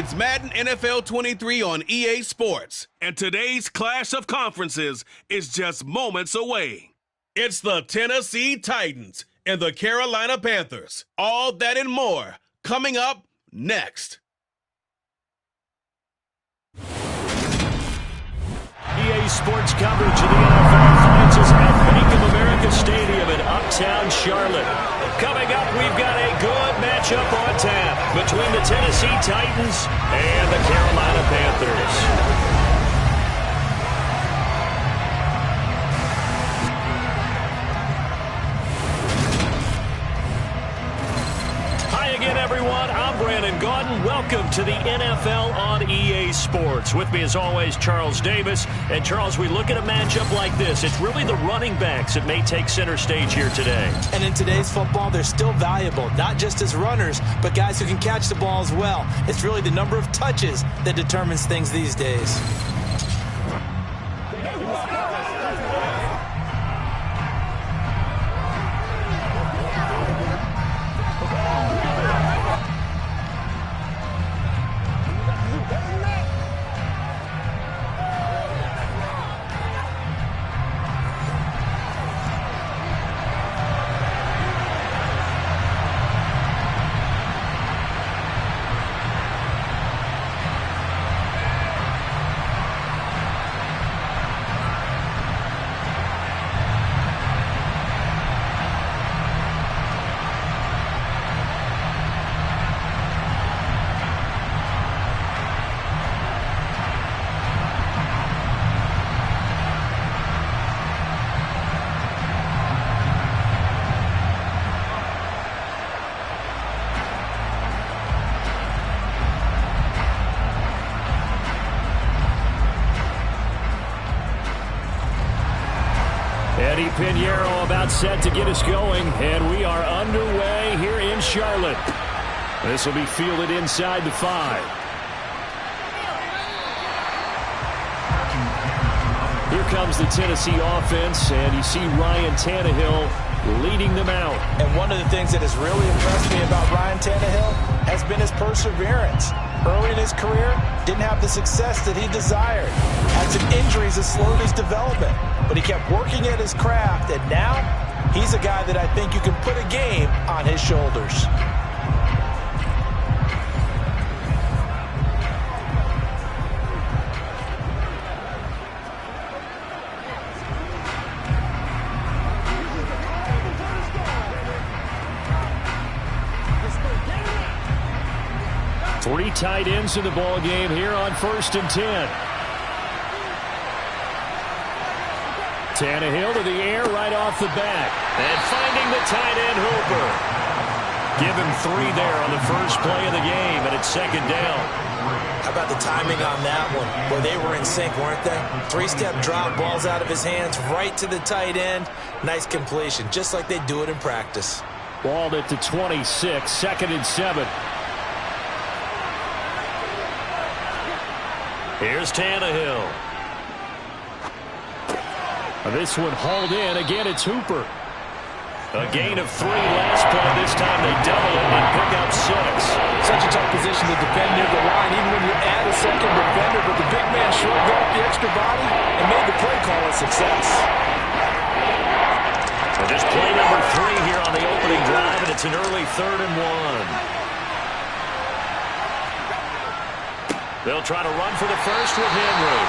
It's Madden NFL 23 on EA Sports, and today's clash of conferences is just moments away. It's the Tennessee Titans and the Carolina Panthers. All that and more coming up next. EA Sports coverage of the NFL finds us at Bank of America Stadium in Uptown Charlotte. Coming up, we've got a good matchup on tap between the Tennessee Titans and the Carolina Panthers. Welcome to the NFL on EA Sports. With me as always, Charles Davis. And Charles, we look at a matchup like this. It's really the running backs that may take center stage here today. And in today's football, they're still valuable, not just as runners, but guys who can catch the ball as well. It's really the number of touches that determines things these days. Pinheiro about set to get us going, and we are underway here in Charlotte. This will be fielded inside the 5. Here comes the Tennessee offense, and you see Ryan Tannehill leading them out. And one of the things that has really impressed me about Ryan Tannehill has been his perseverance. Early in his career, didn't have the success that he desired. Had some injuries that slowed his development. But he kept working at his craft, and now he's a guy that I think you can put a game on his shoulders. Three tight ends in the ball game here on 1st and 10. Tannehill to the air right off the bat. And finding the tight end Hooper. Give him 3 there on the first play of the game, and it's 2nd down. How about the timing on that one? Boy, they were in sync, weren't they? 3-step drop, balls out of his hands, right to the tight end. Nice completion, just like they do it in practice. Balled at the 26, 2nd and 7. Here's Tannehill. This one hauled in. Again, it's Hooper. A gain of 3 last play. This time they double it and pick up 6. Such a tough position to defend near the line, even when you add a second defender. But the big man shrugged off the extra body and made the play call a success. So just play number 3 here on the opening drive, and it's an early 3rd and 1. They'll try to run for the first with Henry.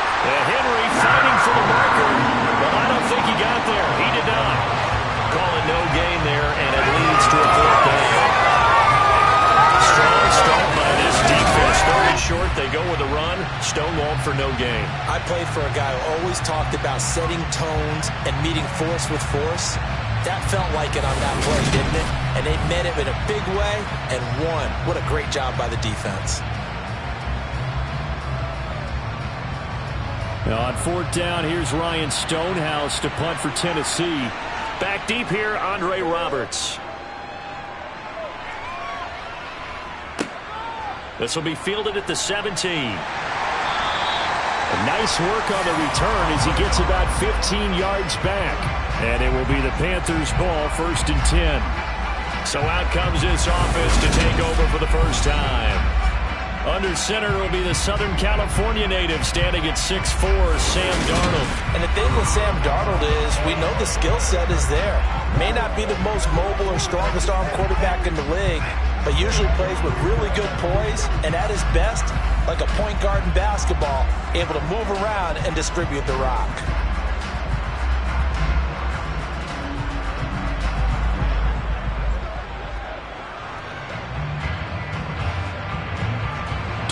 Henry fighting for the marker, but I don't think he got there. He did not. Calling no gain there, and it leads to a 4th down. Strong start by this defense. 3rd and short, they go with a run. Stonewalled for no gain. I played for a guy who always talked about setting tones and meeting force with force. That felt like it on that play, didn't it? And they met it in a big way and won. What a great job by the defense. Now on 4th down, here's Ryan Stonehouse to punt for Tennessee. Back deep here, Andre Roberts. This will be fielded at the 17. Nice work on the return as he gets about 15 yards back. And it will be the Panthers' ball, 1st and 10. So out comes this offense to take over for the first time. Under center will be the Southern California native standing at 6'4", Sam Darnold. And the thing with Sam Darnold is we know the skill set is there. May not be the most mobile or strongest arm quarterback in the league, but usually plays with really good poise and at his best, like a point guard in basketball, able to move around and distribute the rock.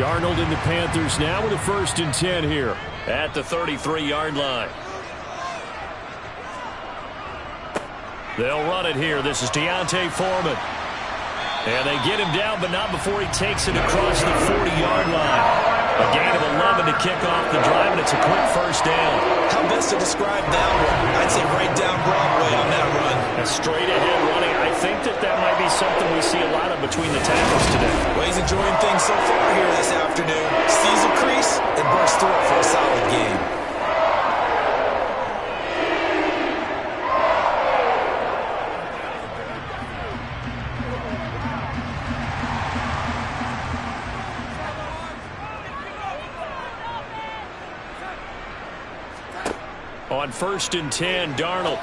Darnold and the Panthers now with a 1st and 10 here at the 33-yard line. They'll run it here. This is Deontay Foreman. And they get him down, but not before he takes it across the 40-yard line. A gain of 11 to kick off the drive, and it's a quick 1st down. How best to describe that one? I'd say right down Broadway on that run. A straight-ahead running. I think that might be something we see a lot of between the tackles today. Well, he's enjoying things so far here this afternoon. Sees a crease and bursts through it for a solid game. On 1st and 10, Darnold.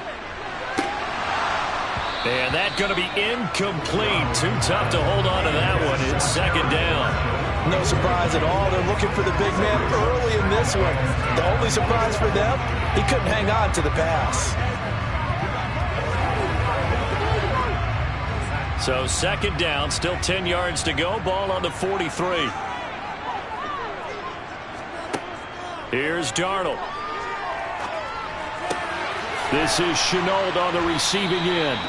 And that's going to be incomplete. Too tough to hold on to that one. It's 2nd down. No surprise at all. They're looking for the big man early in this one. The only surprise for them, he couldn't hang on to the pass. So 2nd down, still 10 yards to go. Ball on the 43. Here's Darnold. This is Chenault on the receiving end.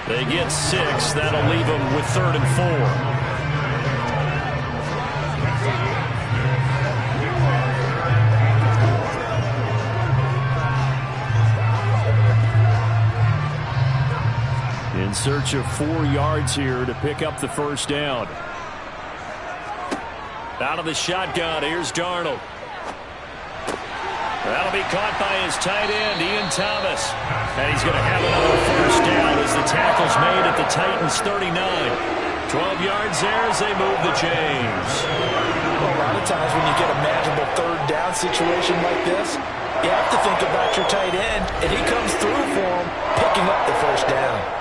They get 6. That'll leave them with 3rd and 4. In search of 4 yards here to pick up the 1st down. Out of the shotgun, here's Darnold. That'll be caught by his tight end, Ian Thomas. And he's going to have another 1st down as the tackle's made at the Titans' 39. 12 yards there as they move the chains. Well, a lot of times when you get a manageable 3rd down situation like this, you have to think about your tight end, and he comes through for him, picking up the 1st down.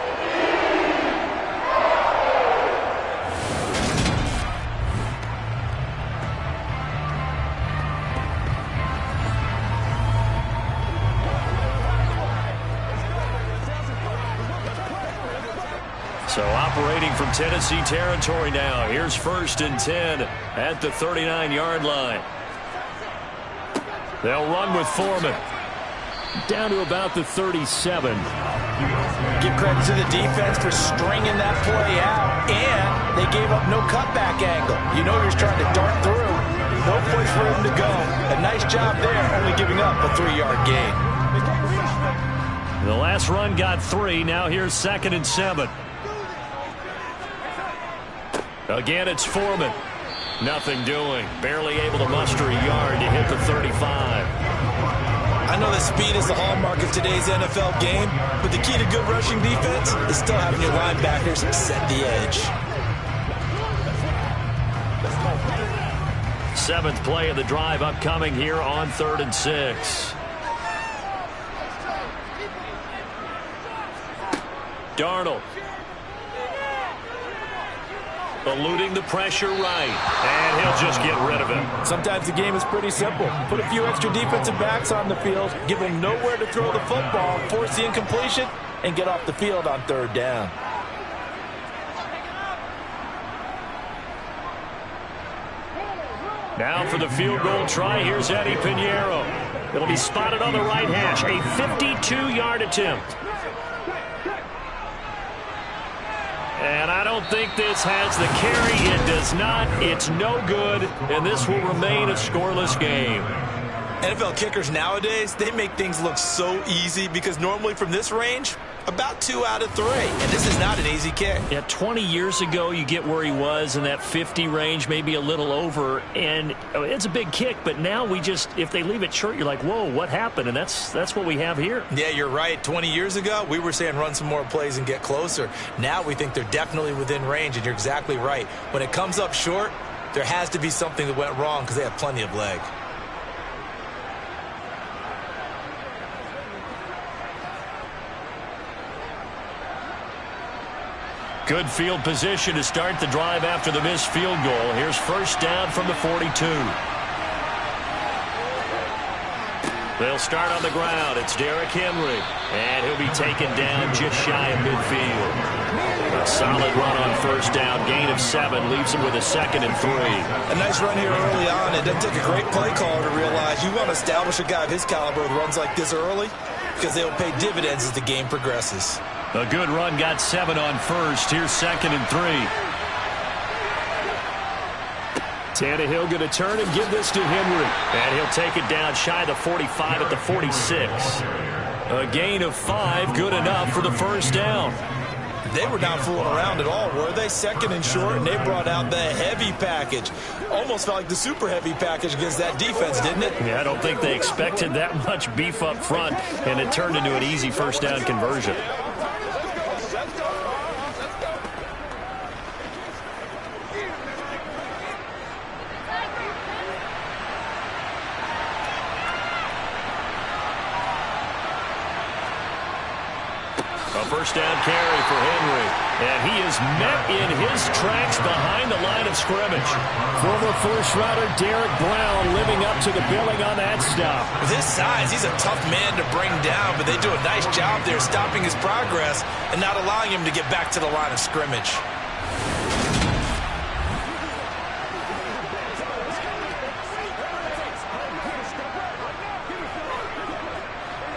So operating from Tennessee territory now. Here's 1st and 10 at the 39-yard line. They'll run with Foreman. Down to about the 37. Give credit to the defense for stringing that play out, and they gave up no cutback angle. You know he was trying to dart through. No place for him to go. A nice job there, only giving up a 3-yard gain. The last run got 3. Now here's 2nd and 7. Again, it's Foreman. Nothing doing. Barely able to muster a yard to hit the 35. I know that speed is the hallmark of today's NFL game, but the key to good rushing defense is still having your linebackers set the edge. 7th play of the drive upcoming here on 3rd and 6. Darnold. Eluding the pressure right, and he'll just get rid of it. Sometimes the game is pretty simple. Put a few extra defensive backs on the field, give them nowhere to throw the football, force the incompletion, and get off the field on 3rd down. Now for the field goal try, here's Eddie Pinheiro. It'll be spotted on the right hash, a 52-yard attempt. And I don't think this has the carry. It does not. It's no good. And this will remain a scoreless game. NFL kickers nowadays, they make things look so easy because normally from this range, about 2 out of 3. And this is not an easy kick. Yeah, 20 years ago, you get where he was in that 50 range, maybe a little over. And it's a big kick, but now we just, if they leave it short, you're like, whoa, what happened? And that's what we have here. Yeah, you're right. 20 years ago, we were saying run some more plays and get closer. Now we think they're definitely within range, and you're exactly right. When it comes up short, There has to be something that went wrong because they have plenty of leg. Good field position to start the drive after the missed field goal. Here's first down from the 42. They'll start on the ground. It's Derrick Henry. And he'll be taken down just shy of midfield. A solid run on first down. Gain of 7 leaves him with a 2nd and 3. A nice run here early on. It doesn't take a great play caller to realize you want to establish a guy of his caliber with runs like this early because they will pay dividends as the game progresses. A good run got 7 on first. Here's 2nd and 3. Tannehill going to turn and give this to Henry. And he'll take it down shy of the 45 at the 46. A gain of 5, good enough for the first down. They were not fooling around at all, were they? 2nd and short, and they brought out the heavy package. Almost felt like the super heavy package against that defense, didn't it? Yeah, I don't think they expected that much beef up front, and it turned into an easy first down conversion. First down carry for Henry. And he is met in his tracks behind the line of scrimmage. Former first-rounder Derrick Brown living up to the billing on that stop. With his size, he's a tough man to bring down, but they do a nice job there stopping his progress and not allowing him to get back to the line of scrimmage.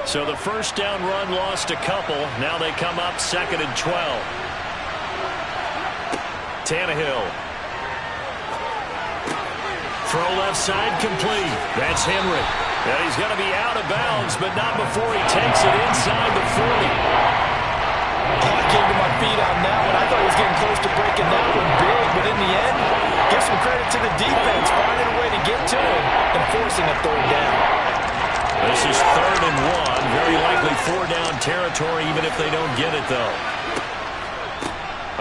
So the first down run lost a couple. Now they come up 2nd and 12. Tannehill. Throw left side complete. That's Henry. And he's going to be out of bounds, but not before he takes it inside the 40. I came to my feet on that one. I thought he was getting close to breaking that one big, but in the end, give some credit to the defense, finding a way to get to him and forcing a 3rd down. This is 3rd and 1. Very likely 4-down territory, even if they don't get it, though.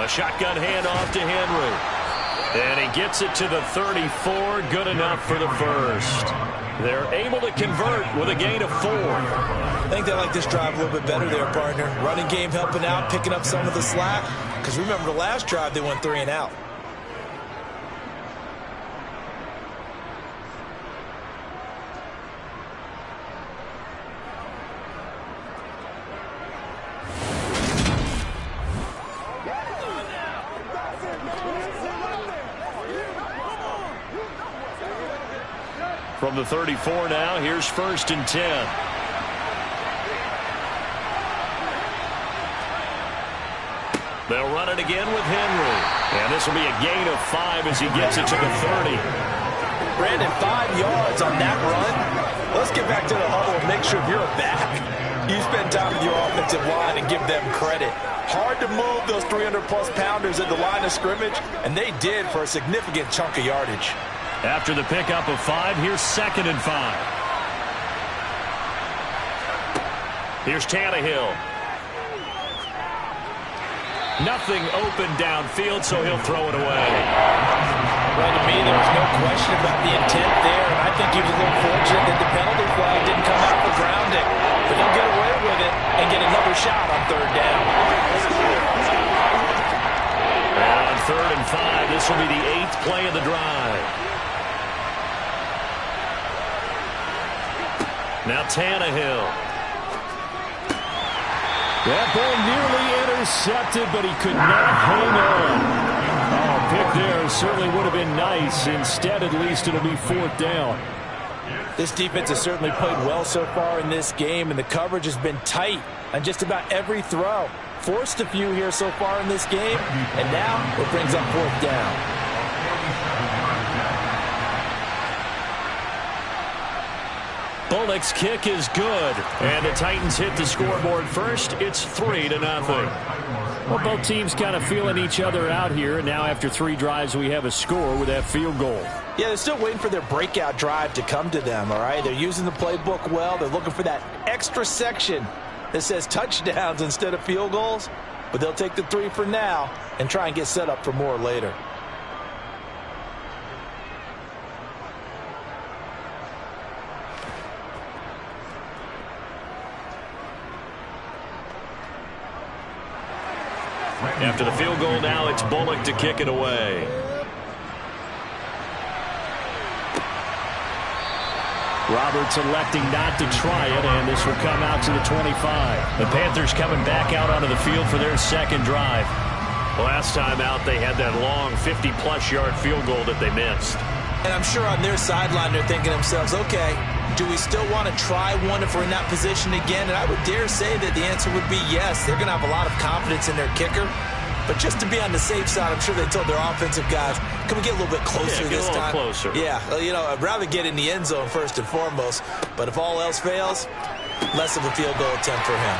A shotgun handoff to Henry. And he gets it to the 34. Good enough for the first. They're able to convert with a gain of 4. I think they like this drive a little bit better there, partner. Running game helping out, picking up some of the slack. Because remember the last drive, they went 3 and out. From the 34 now, here's 1st and 10. They'll run it again with Henry. And this will be a gain of 5 as he gets it to the 30. Brandon, 5 yards on that run. Let's get back to the huddle and make sure if you're a back, you spend time with your offensive line and give them credit. Hard to move those 300-plus pounders at the line of scrimmage, and they did for a significant chunk of yardage. After the pickup of 5, here's 2nd and 5. Here's Tannehill. Nothing open downfield, so he'll throw it away. Well, to me, there was no question about the intent there, and I think he was a little fortunate that the penalty flag didn't come out for grounding. But he'll get away with it and get another shot on 3rd down. And on 3rd and 5, this will be the 8th play of the drive. Now Tannehill. That ball nearly intercepted, but he could not hang on. Oh, pick there certainly would have been nice. Instead, at least, it'll be 4th down. This defense has certainly played well so far in this game, and the coverage has been tight on just about every throw. Forced a few here so far in this game, and now it brings up 4th down. Bullock's kick is good, and the Titans hit the scoreboard first. It's 3-0. Well, both teams kind of feeling each other out here, and now after 3 drives, we have a score with that field goal. Yeah, they're still waiting for their breakout drive to come to them, all right? They're using the playbook well. They're looking for that extra section that says touchdowns instead of field goals, but they'll take the 3 for now and try and get set up for more later. After the field goal now, it's Bullock to kick it away. Roberts electing not to try it, and this will come out to the 25. The Panthers coming back out onto the field for their second drive. Last time out, they had that long 50-plus yard field goal that they missed. And I'm sure on their sideline they're thinking to themselves, okay, do we still want to try one if we're in that position again? And I would dare say that the answer would be yes. They're going to have a lot of confidence in their kicker. But just to be on the safe side, I'm sure they told their offensive guys, can we get a little bit closer this time? Closer. Yeah, well, you know, I'd rather get in the end zone first and foremost. But if all else fails, less of a field goal attempt for him.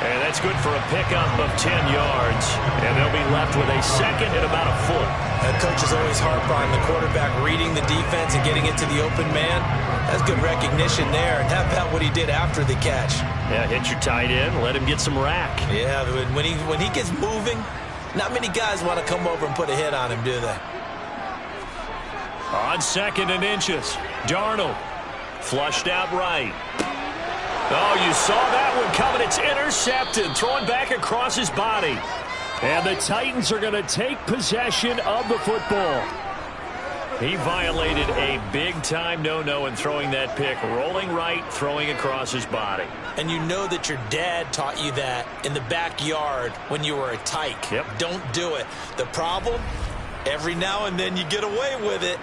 And that's good for a pickup of 10 yards. And they'll be left with a second and about a foot. And coaches always harp on the quarterback reading the defense and getting it to the open man. That's good recognition there. And how about what he did after the catch? Yeah, hit your tight end, let him get some rack. Yeah, when he gets moving, not many guys want to come over and put a hit on him, do they? On second and inches, Darnold flushed out right. Oh, you saw that one coming. It's intercepted, throwing back across his body. And the Titans are going to take possession of the football. He violated a big-time no-no in throwing that pick. Rolling right, throwing across his body. And you know that your dad taught you that in the backyard when you were a tyke. Yep. Don't do it. The problem, every now and then you get away with it.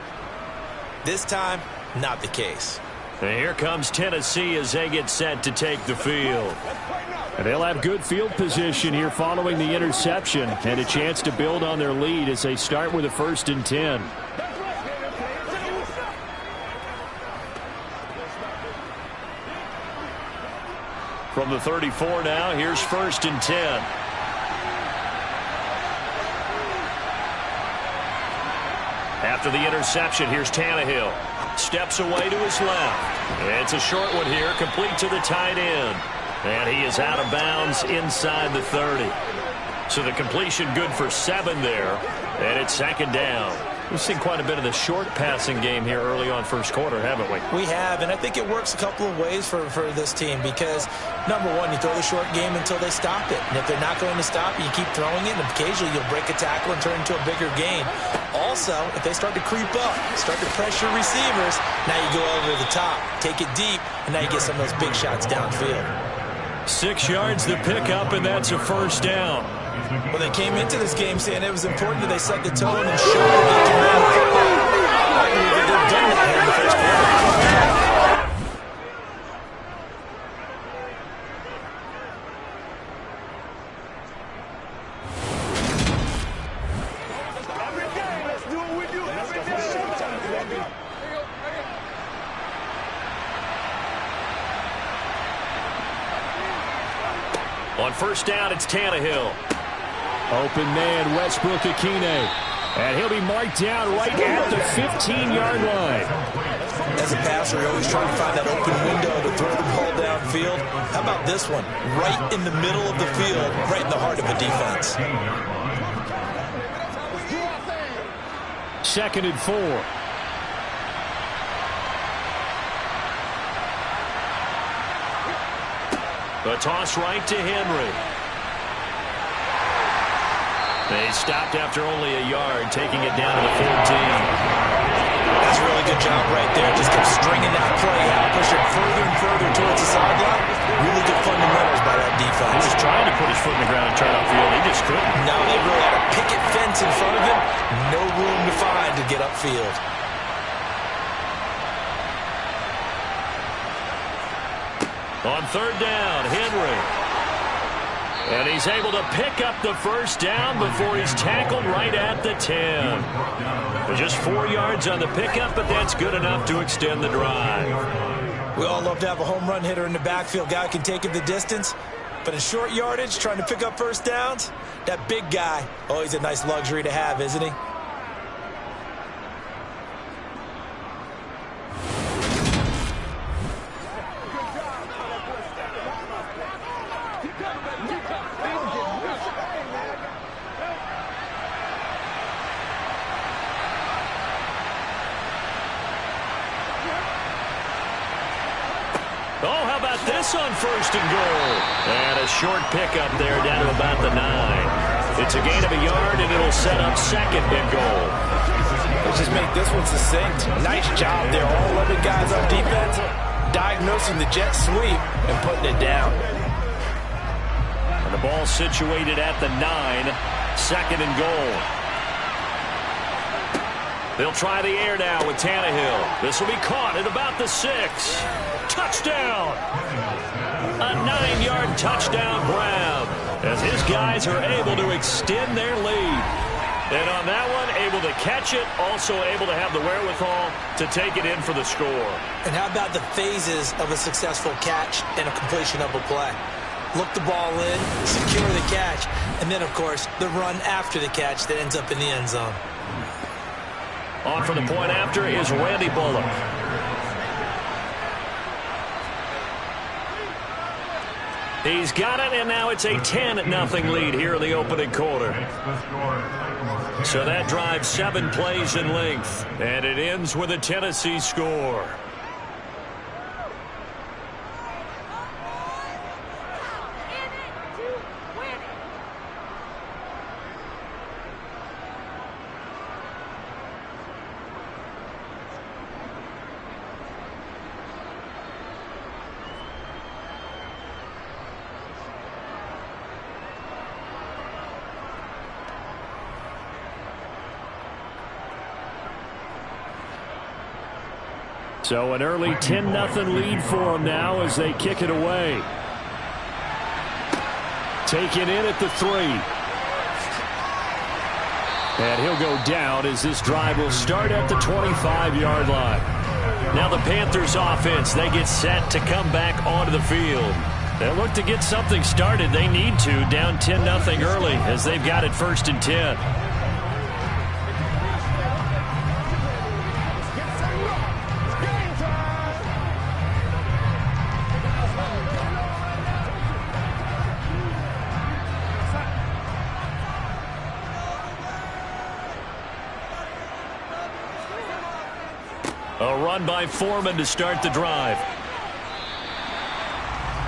This time, not the case. And here comes Tennessee as they get set to take the field. And they'll have good field position here following the interception and a chance to build on their lead as they start with a 1st and 10. From the 34 now, here's 1st and 10. After the interception, here's Tannehill. Steps away to his left. It's a short one here, complete to the tight end. And he is out of bounds inside the 30. So the completion good for 7 there. And it's 2nd down. We've seen quite a bit of the short passing game here early on first quarter, haven't we? We have, and I think it works a couple of ways for this team because, number one, you throw the short game until they stop it. And if they're not going to stop it, you keep throwing it, and occasionally you'll break a tackle and turn into a bigger gain. Also, if they start to creep up, start to pressure receivers, now you go over the top, take it deep, and now you get some of those big shots downfield. 6 yards the pickup, and that's a 1st down. Well, they came into this game saying it was important that they set the tone and show that they can run the football. I believe that they've done that here in the first quarter. On 1st down, it's Tannehill. Open man, Westbrook-Ikhine. And he'll be marked down right at the 15-yard line. As a passer, you're always trying to find that open window to throw the ball downfield. How about this one? Right in the middle of the field, right in the heart of a defense. 2nd and 4. The toss right to Henry. They stopped after only a yard, taking it down to the 14. That's a really good job right there. Just kept stringing that play out, pushing further and further towards the sideline. Really good fundamentals by that defense. He was trying to put his foot in the ground and turn upfield. He just couldn't. No, they really had a picket fence in front of him. No room to find to get upfield. On 3rd down, Henry. And he's able to pick up the 1st down before he's tackled right at the 10. Just 4 yards on the pickup, but that's good enough to extend the drive. We all love to have a home run hitter in the backfield. Guy can take it the distance. But in short yardage, trying to pick up 1st downs, that big guy, oh, he's a nice luxury to have, isn't he? this on first and goal. And a short pickup there down to about the 9. It's a gain of a yard, and it'll set up second and goal. Let's just make this one succinct. Nice job there. All 11 guys on defense diagnosing the jet sweep and putting it down. And the ball situated at the 9. Second and goal. They'll try the air now with Tannehill. This will be caught at about the 6. Touchdown! A 9-yard touchdown grab as his guys are able to extend their lead. And on that one, able to catch it, also able to have the wherewithal to take it in for the score. And how about the phases of a successful catch and a completion of a play? Look the ball in, secure the catch, and then, of course, the run after the catch that ends up in the end zone. On for the point after is Randy Bullock. He's got it, and now it's a 10-0 lead here in the opening quarter. So that drives 7 plays in length, and it ends with a Tennessee score. So an early 10-0 lead for them now as they kick it away. Taken in at the 3. And he'll go down as this drive will start at the 25-yard line. Now the Panthers offense, they get set to come back onto the field. They'll look to get something started. They need to, down 10-0 early as they've got it 1st and 10. A run by Foreman to start the drive.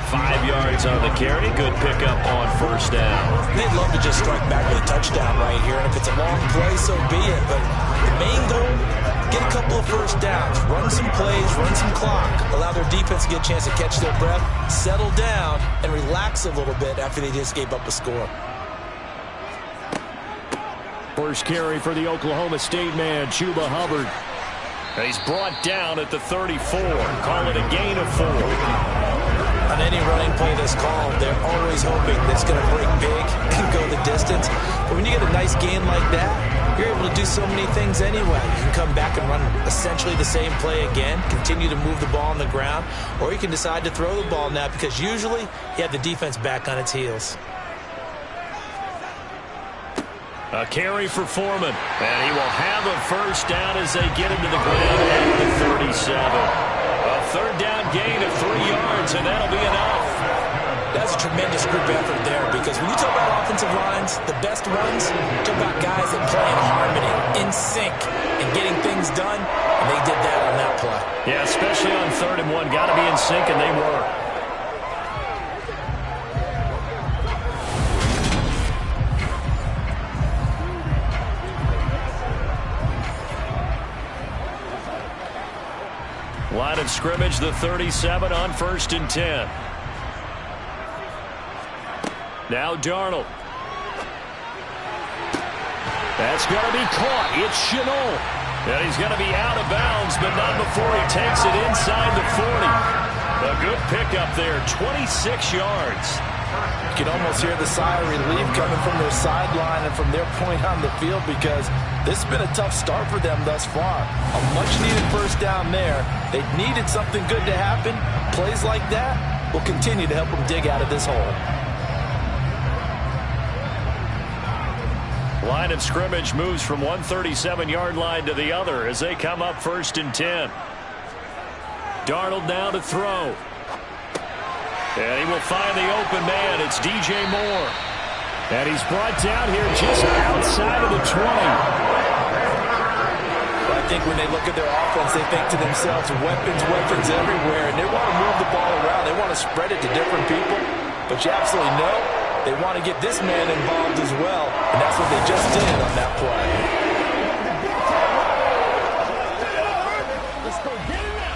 5 yards on the carry. Good pickup on 1st down. They'd love to just strike back with a touchdown right here, and if it's a long play, so be it. But the main goal, get a couple of 1st downs, run some plays, run some clock, allow their defense to get a chance to catch their breath, settle down, and relax a little bit after they just gave up a score. First carry for the Oklahoma State man, Chuba Hubbard. He's brought down at the 34. Call it a gain of 4. On any running play that's called, they're always hoping that it's going to break big and go the distance. But when you get a nice gain like that, you're able to do so many things anyway. You can come back and run essentially the same play again, continue to move the ball on the ground, or you can decide to throw the ball now because usually you have the defense back on its heels. A carry for Foreman, and he will have a 1st down as they get into the ground at the 37. A 3rd down gain of 3 yards, and that'll be enough. That's a tremendous group effort there because when you talk about offensive lines, the best ones, you talk about guys that play in harmony, in sync, and getting things done, and they did that on that play. Yeah, especially on 3rd and 1. Got to be in sync, and they were. Line of scrimmage, the 37 on 1st and 10. Now Darnold. That's going to be caught. It's Shenault. And he's going to be out of bounds, but not before he takes it inside the 40. A good pickup there, 26 yards. You can almost hear the sigh of relief coming from their sideline and from their point on the field because this has been a tough start for them thus far. A much-needed 1st down there. They needed something good to happen. Plays like that will continue to help them dig out of this hole. Line of scrimmage moves from one 37-yard line to the other as they come up 1st and 10. Darnold now to throw. And he will find the open man. It's DJ Moore. And he's brought down here just outside of the 20. I think when they look at their offense, they think to themselves, weapons, weapons everywhere, and they want to move the ball around. They want to spread it to different people, but you absolutely know they want to get this man involved as well, and that's what they just did on that play. Let's go get it now.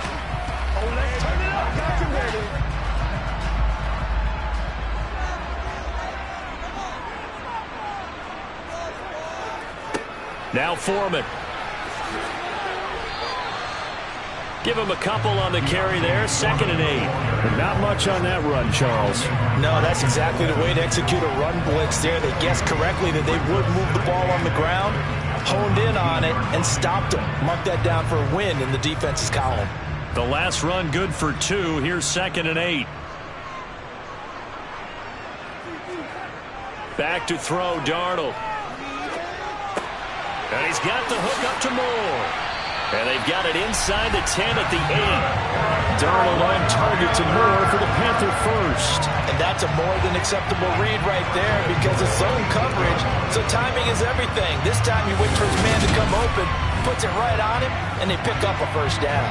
Oh, let's turn it up. Got you, baby. Now Foreman. Give him a couple on the carry there. 2nd and 8. Not much on that run, Charles. No, that's exactly the way to execute a run blitz there. They guessed correctly that they would move the ball on the ground, honed in on it, and stopped them. Mark that down for a win in the defense's column. The last run good for 2. Here's 2nd and 8. Back to throw, Darnold. And he's got the hook up to Moore. And they've got it inside the 10 at the 8. Darnold on target to Moore for the Panther first. And that's a more than acceptable read right there because it's zone coverage, so timing is everything. This time you wait for his man to come open, puts it right on him, and they pick up a first down.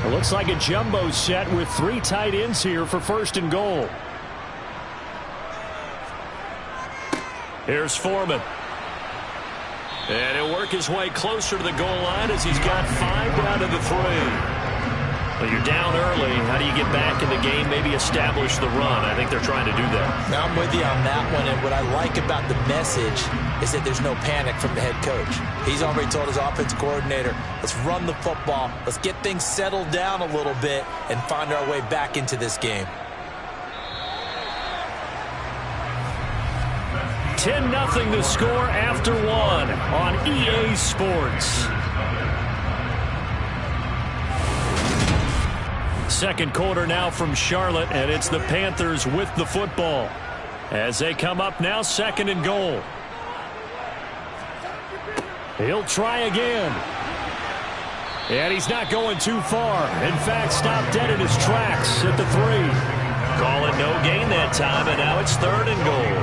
It looks like a jumbo set with 3 tight ends here for 1st and goal. Here's Foreman. And he'll work his way closer to the goal line as he's got 5 down to the 3. Well, you're down early. How do you get back in the game, maybe establish the run? I think they're trying to do that. Now I'm with you on that one, and what I like about the message is that there's no panic from the head coach. He's already told his offense coordinator, let's run the football, let's get things settled down a little bit and find our way back into this game. 10-0 the score after 1 on EA Sports. Second quarter now from Charlotte, and it's the Panthers with the football as they come up now 2nd and goal. He'll try again. And he's not going too far. In fact, stopped dead in his tracks at the 3. Call it no gain that time, and now it's 3rd and goal.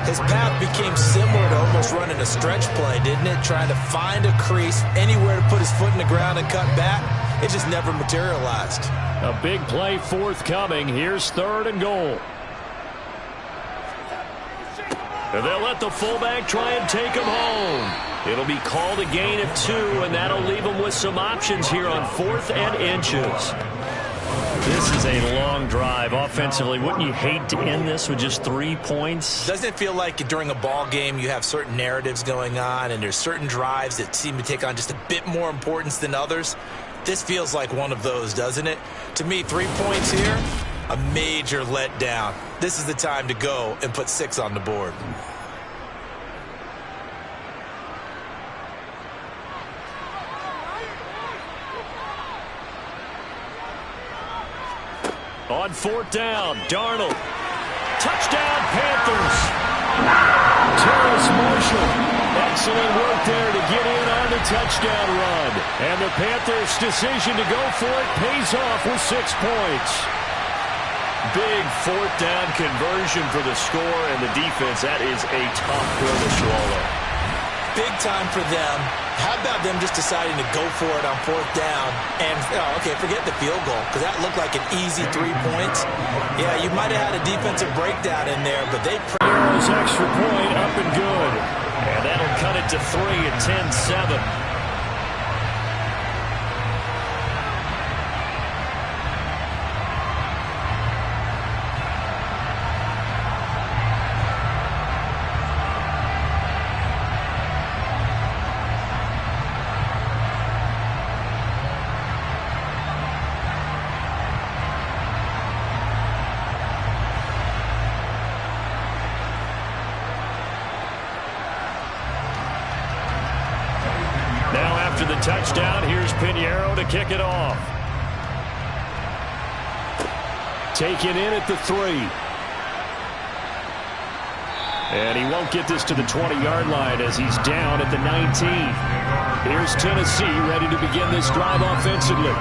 His path became similar to almost running a stretch play, didn't it? Trying to find a crease, anywhere to put his foot in the ground and cut back. It just never materialized. A big play forthcoming. Here's 3rd and goal. And they'll let the fullback try and take him home. It'll be called a gain of 2, and that'll leave them with some options here on 4th and inches. This is a long drive offensively. Wouldn't you hate to end this with just 3 points? Doesn't it feel like during a ball game you have certain narratives going on and there's certain drives that seem to take on just a bit more importance than others? This feels like one of those, doesn't it? To me, 3 points here, a major letdown. This is the time to go and put 6 on the board. On 4th down, Darnold. Touchdown, Panthers. Terrace Marshall. Excellent work there to get in on the touchdown run. And the Panthers' decision to go for it pays off with 6 points. Big 4th down conversion for the score and the defense. That is a tough pill to swallow. Big time for them. How about them just deciding to go for it on 4th down? And, okay, forget the field goal, because that looked like an easy 3 points. Yeah, you might have had a defensive breakdown in there, but they... Heroes extra point up and good. And that'll cut it to 3 at 10-7. After the touchdown, here's Pinheiro to kick it off. Taken in at the 3. And he won't get this to the 20-yard line as he's down at the 19. Here's Tennessee ready to begin this drive offensively.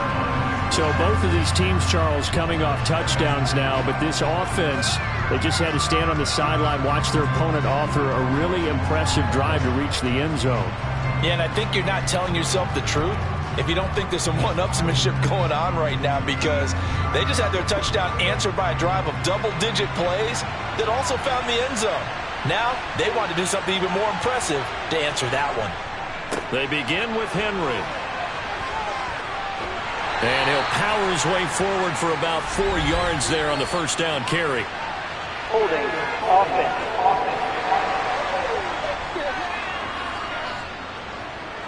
So both of these teams, Charles, coming off touchdowns now, but this offense, they just had to stand on the sideline, watch their opponent author a really impressive drive to reach the end zone. Yeah, and I think you're not telling yourself the truth if you don't think there's some one-upsmanship going on right now, because they just had their touchdown answered by a drive of double-digit plays that also found the end zone. Now they want to do something even more impressive to answer that one. They begin with Henry. And he'll power his way forward for about 4 yards there on the first down carry. Holding offense.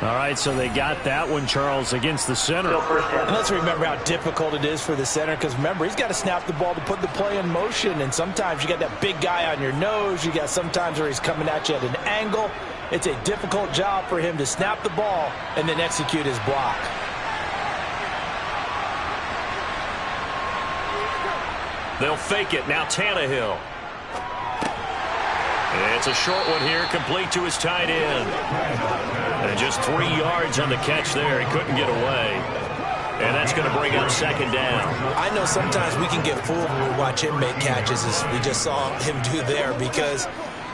All right, so they got that one, Charles, against the center. And let's remember how difficult it is for the center, because remember, he's got to snap the ball to put the play in motion, and sometimes you got that big guy on your nose. You got sometimes where he's coming at you at an angle. It's a difficult job for him to snap the ball and then execute his block. They'll fake it. Now Tannehill. It's a short one here, complete to his tight end. And just 3 yards on the catch there. He couldn't get away. And that's going to bring up second down. I know sometimes we can get fooled when we watch him make catches, as we just saw him do there, because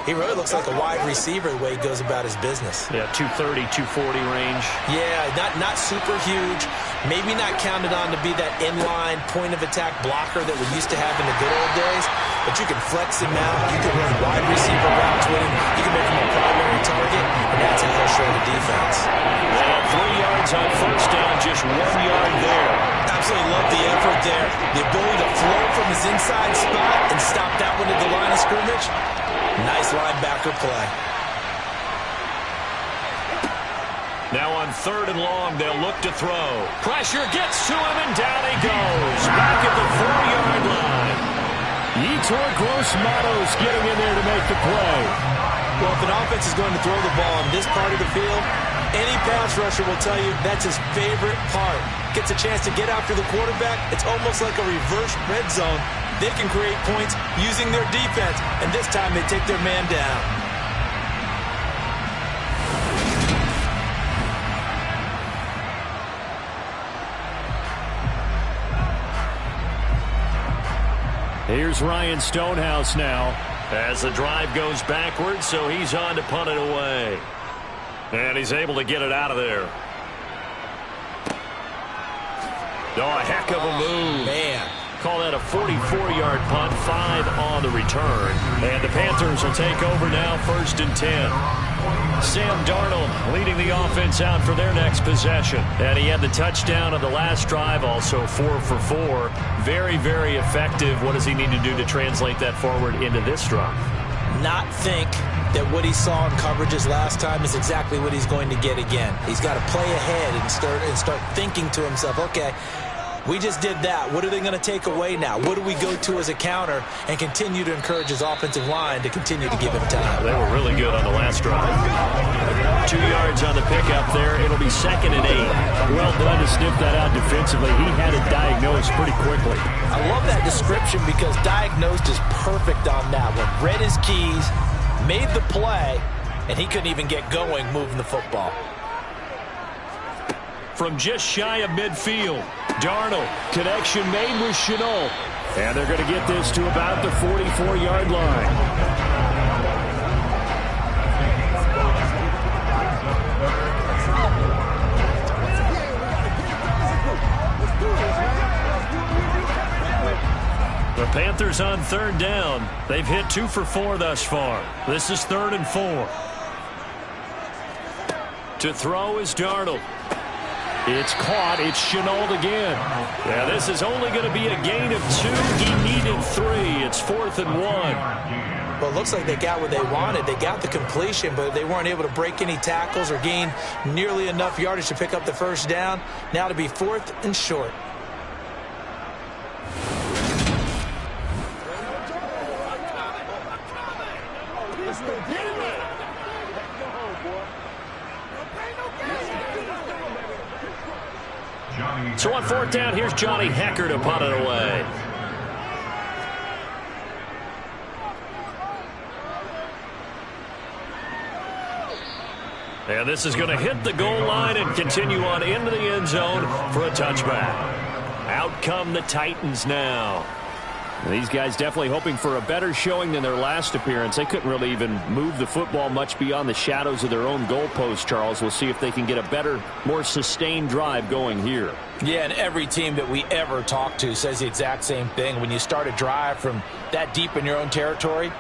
he really looks like a wide receiver the way he goes about his business. Yeah, 230, 240 range. Yeah, not super huge. Maybe not counted on to be that inline point-of-attack blocker that we used to have in the good old days. But you can flex him out. You can run wide receiver routes with him. You can make him a primary target, and that's how he'll show the defense. And 3 yards on first down, just 1 yard there. Absolutely love the effort there. The ability to flow from his inside spot and stop that one at the line of scrimmage. Nice linebacker play. Now on third and long, they'll look to throw. Pressure gets to him, and down he goes. Back at the 4-yard line. Yetur Gross-Matos getting in there to make the play. Well, if an offense is going to throw the ball in this part of the field, any pass rusher will tell you that's his favorite part. Gets a chance to get after the quarterback. It's almost like a reverse red zone. They can create points using their defense, and this time they take their man down. Here's Ryan Stonehouse now. As the drive goes backwards, so he's on to punt it away. And he's able to get it out of there. Oh, a heck of a move. Man. Call that a 44-yard punt, 5 on the return. And the Panthers will take over now, 1st and 10. Sam Darnold leading the offense out for their next possession. And he had the touchdown on the last drive, also 4 for 4. Very, very effective. What does he need to do to translate that forward into this drive? Not think that what he saw in coverages last time is exactly what he's going to get again. He's got to play ahead and start thinking to himself, okay, we just did that. What are they going to take away now? What do we go to as a counter, and continue to encourage his offensive line to continue to give him time? They were really good on the last drive. 2 yards on the pickup there. It'll be 2nd and 8. Well done to sniff that out defensively. He had it diagnosed pretty quickly. I love that description, because diagnosed is perfect on that one. Read his keys, made the play, and he couldn't even get going moving the football. From just shy of midfield, Darnold. Connection made with Shenault. And they're going to get this to about the 44-yard line. The Panthers on 3rd down. They've hit 2 for 4 thus far. This is 3rd and 4. To throw is Darnold. It's caught. It's Shenault again. Yeah, this is only going to be a gain of 2. He needed 3. It's 4th and 1. Well, it looks like they got what they wanted. They got the completion, but they weren't able to break any tackles or gain nearly enough yardage to pick up the first down. Now to be 4th and short. So on 4th down, here's Johnny Hecker to punt it away. And this is going to hit the goal line and continue on into the end zone for a touchback. Out come the Titans now. These guys definitely hoping for a better showing than their last appearance. They couldn't really even move the football much beyond the shadows of their own goalpost, Charles. We'll see if they can get a better, more sustained drive going here. Yeah, and every team that we ever talk to says the exact same thing. When you start a drive from that deep in your own territory,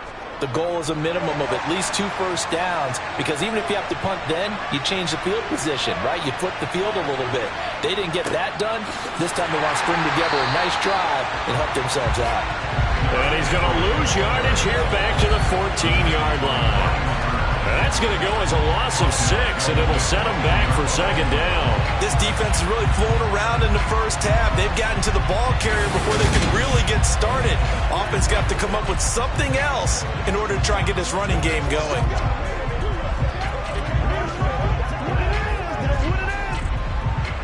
the goal is a minimum of at least 2 first downs, because even if you have to punt then, you change the field position, right? You flip the field a little bit. They didn't get that done. This time they want to string together a nice drive and help themselves out. And he's going to lose yardage here back to the 14-yard line. That's going to go as a loss of 6, and it'll set them back for second down. This defense is really flown around in the first half. They've gotten to the ball carrier before they can really get started. Offense got to come up with something else in order to try and get this running game going.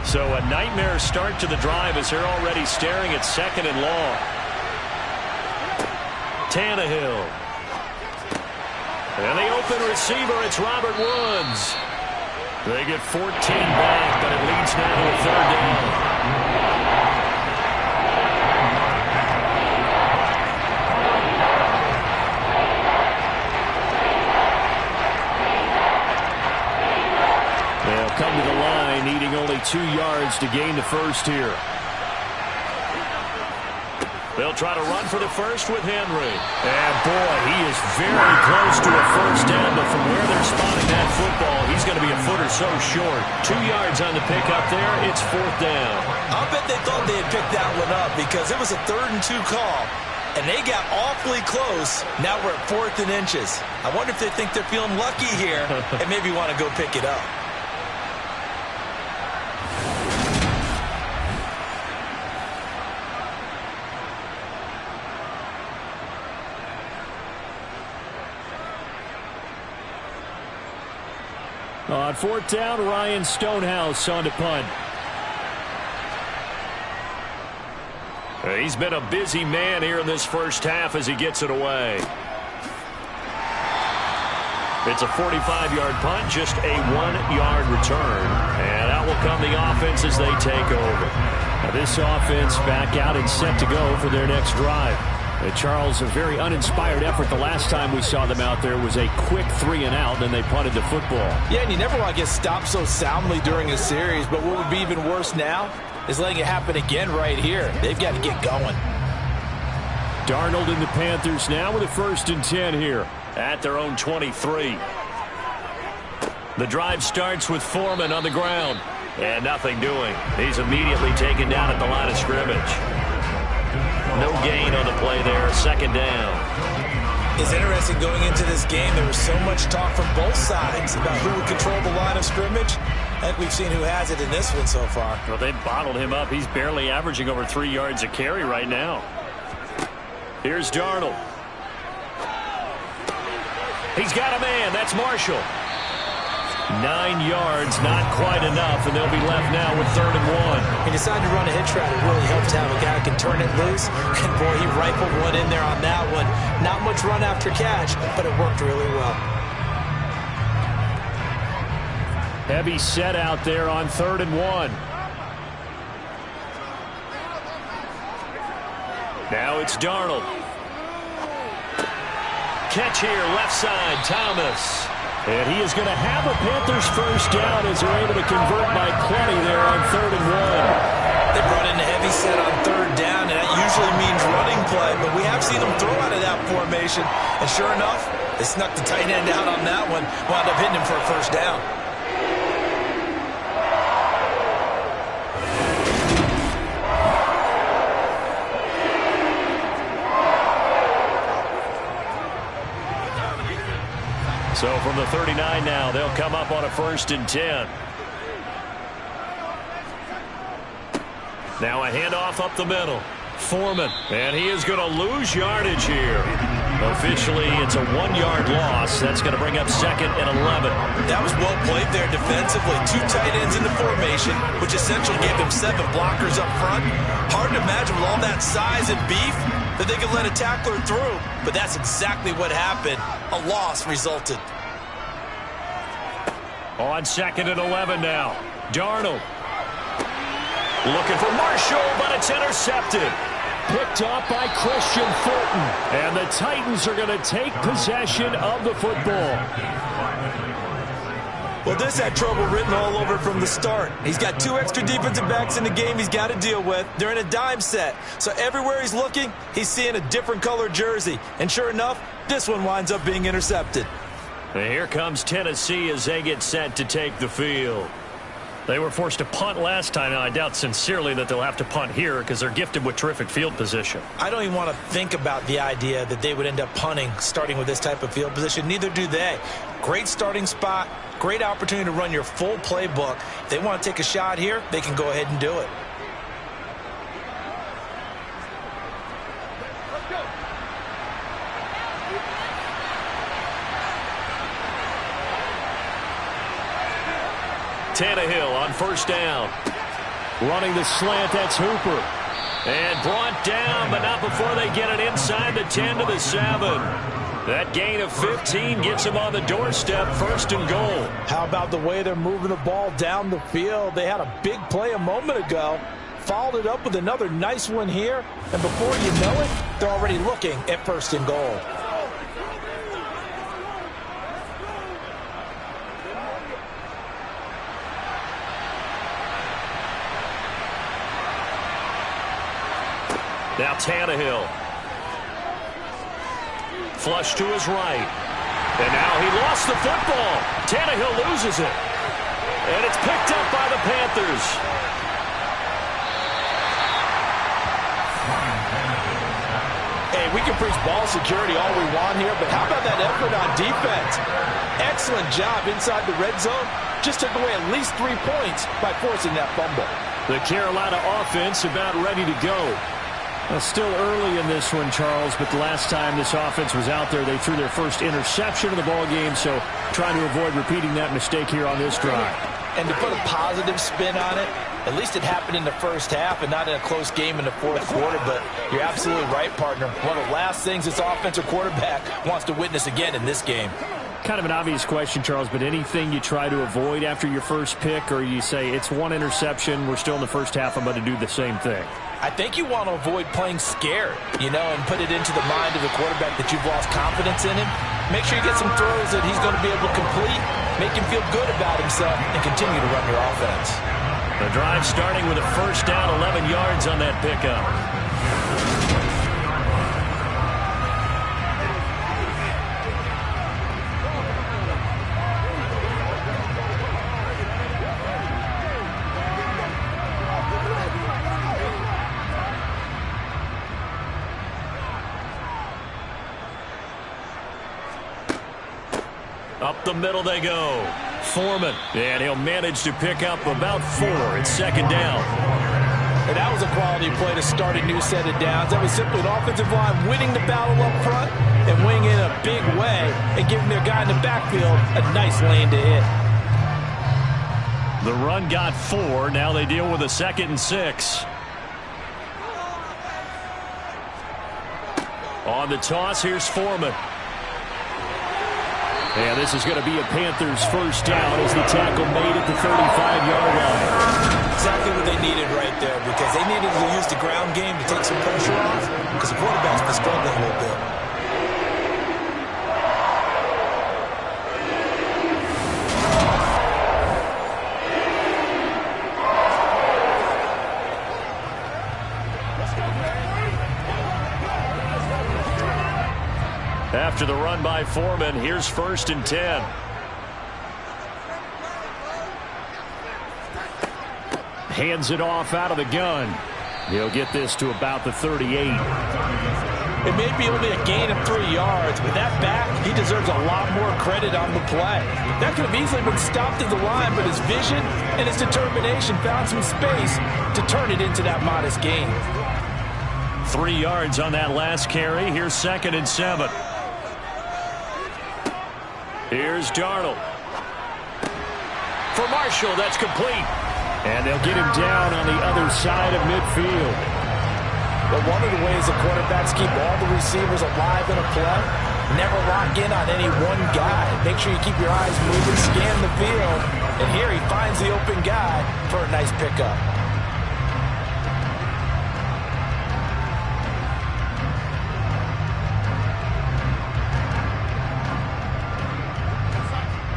So a nightmare start to the drive as they're already staring at second and long. Tannehill. And the open receiver, it's Robert Woods. They get 14 back, but it leads now to a third down. They'll come to the line, needing only 2 yards to gain the first here. They'll try to run for the first with Henry. And, boy, he is very close to a first down, but from where they're spotting that football, he's going to be a foot or so short. 2 yards on the pickup there. It's fourth down. I'll bet they thought they had picked that one up because it was a 3rd and 2 call, and they got awfully close. Now we're at 4th and inches. I wonder if they think they're feeling lucky here and maybe want to go pick it up. On 4th down, Ryan Stonehouse on to punt. He's been a busy man here in this first half as he gets it away. It's a 45-yard punt, just a 1-yard return. And out will come the offense as they take over. Now this offense back out and set to go for their next drive. Charles, a very uninspired effort. The last time we saw them out there was a quick 3-and-out, then they punted the football. Yeah, and you never want to get stopped so soundly during a series, but what would be even worse now is letting it happen again right here. They've got to get going. Darnold and the Panthers now with a 1st and 10 here at their own 23. The drive starts with Foreman on the ground, and nothing doing. He's immediately taken down at the line of scrimmage. No gain on the play there, 2nd down. It's interesting going into this game. There was so much talk from both sides about who would control the line of scrimmage. I think we've seen who has it in this one so far. Well, they bottled him up. He's barely averaging over 3 yards a carry right now. Here's Darnold. He's got a man. That's Marshall. 9 yards, not quite enough, and they'll be left now with 3rd and 1. He decided to run a hitch route. It really helps to have a guy who can turn it loose. And, boy, he rifled one in there on that one. Not much run after catch, but it worked really well. Heavy set out there on 3rd and 1. Now it's Darnold. Catch here, left side, Thomas. And he is going to have a Panthers first down as they're able to convert by plenty there on 3rd and 1. They brought in a heavy set on 3rd down, and that usually means running play, but we have seen them throw out of that formation. And sure enough, they snuck the tight end out on that one, wound up hitting him for a first down. So from the 39 now, they'll come up on a 1st and 10. Now a handoff up the middle. Foreman, and he is going to lose yardage here. Officially, it's a 1-yard loss. That's going to bring up 2nd and 11. That was well played there defensively. 2 tight ends in the formation, which essentially gave them 7 blockers up front. Hard to imagine with all that size and beef that they could let a tackler through. But that's exactly what happened. A loss resulted. On 2nd and 11 now. Darnold. Looking for Marshall, but it's intercepted. Picked off by Christian Fulton. And the Titans are going to take possession of the football. Well, this had trouble written all over from the start. He's got 2 extra defensive backs in the game he's got to deal with. They're in a dime set. So everywhere he's looking, he's seeing a different color jersey. And sure enough, this one winds up being intercepted. And here comes Tennessee as they get set to take the field. They were forced to punt last time. Now, I doubt sincerely that they'll have to punt here because they're gifted with terrific field position. I don't even want to think about the idea that they would end up punting starting with this type of field position. Neither do they. Great starting spot, great opportunity to run your full playbook. If they want to take a shot here, they can go ahead and do it. Tannehill on first down. Running the slant, that's Hooper. And brought down, but not before they get it inside the 10 to the 7. That gain of 15 gets them on the doorstep, 1st and goal. How about the way they're moving the ball down the field? They had a big play a moment ago. Followed it up with another nice one here. And before you know it, they're already looking at 1st and goal. Now Tannehill. Flush to his right. And now he lost the football. Tannehill loses it. And it's picked up by the Panthers. Hey, we can preach ball security all we want here, but how about that effort on defense? Excellent job inside the red zone. Just took away at least 3 points by forcing that fumble. The Carolina offense about ready to go. Well, still early in this one, Charles, but the last time this offense was out there, they threw their first interception of the ball game, so trying to avoid repeating that mistake here on this drive. And to put a positive spin on it, at least it happened in the first half and not in a close game in the 4th quarter, but you're absolutely right, partner. One of the last things this offensive quarterback wants to witness again in this game. Kind of an obvious question, Charles, but anything you try to avoid after your first pick, or you say it's 1 interception, we're still in the first half, I'm going to do the same thing? I think you want to avoid playing scared, and put it into the mind of the quarterback that you've lost confidence in him. Make sure you get some throws that he's going to be able to complete, make him feel good about himself, and continue to run your offense. The drive starting with a first down, 11 yards on that pickup. Up the middle they go. Foreman. And he'll manage to pick up about 4. It's 2nd down. And that was a quality play to start a new set of downs. That was simply an offensive line winning the battle up front and winning in a big way and giving their guy in the backfield a nice lane to hit. The run got 4. Now they deal with a 2nd and 6. On the toss, here's Foreman. And this is going to be a Panthers first down as the tackle made at the 35-yard line. Exactly what they needed right there, because they needed to use the ground game to take some pressure off, because the quarterback's been struggling a little bit. After the run by Foreman, here's 1st and 10. Hands it off out of the gun. He'll get this to about the 38. It may be only a gain of 3 yards, but that back, he deserves a lot more credit on the play. That could have easily been stopped at the line, but his vision and his determination found some space to turn it into that modest gain. 3 yards on that last carry. Here's 2nd and 7. Here's Darnold. For Marshall, that's complete. And they'll get him down on the other side of midfield. But one of the ways the quarterbacks keep all the receivers alive in a play, never lock in on any one guy. Make sure you keep your eyes moving, scan the field. And here he finds the open guy for a nice pickup.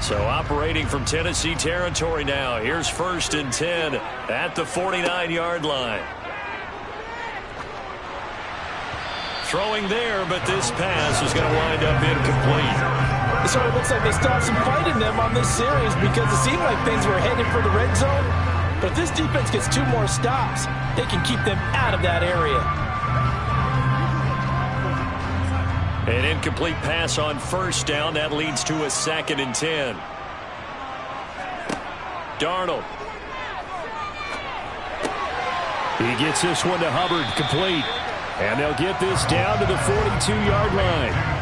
So operating from Tennessee territory now. Here's 1st and 10 at the 49-yard line. Throwing there, but this pass is going to wind up incomplete. It sort of looks like they still have some fight in them on this series because it seemed like things were headed for the red zone. But if this defense gets 2 more stops, they can keep them out of that area. An incomplete pass on 1st down. That leads to a 2nd and 10. Darnold. He gets this one to Hubbard, complete. And they'll get this down to the 42-yard line.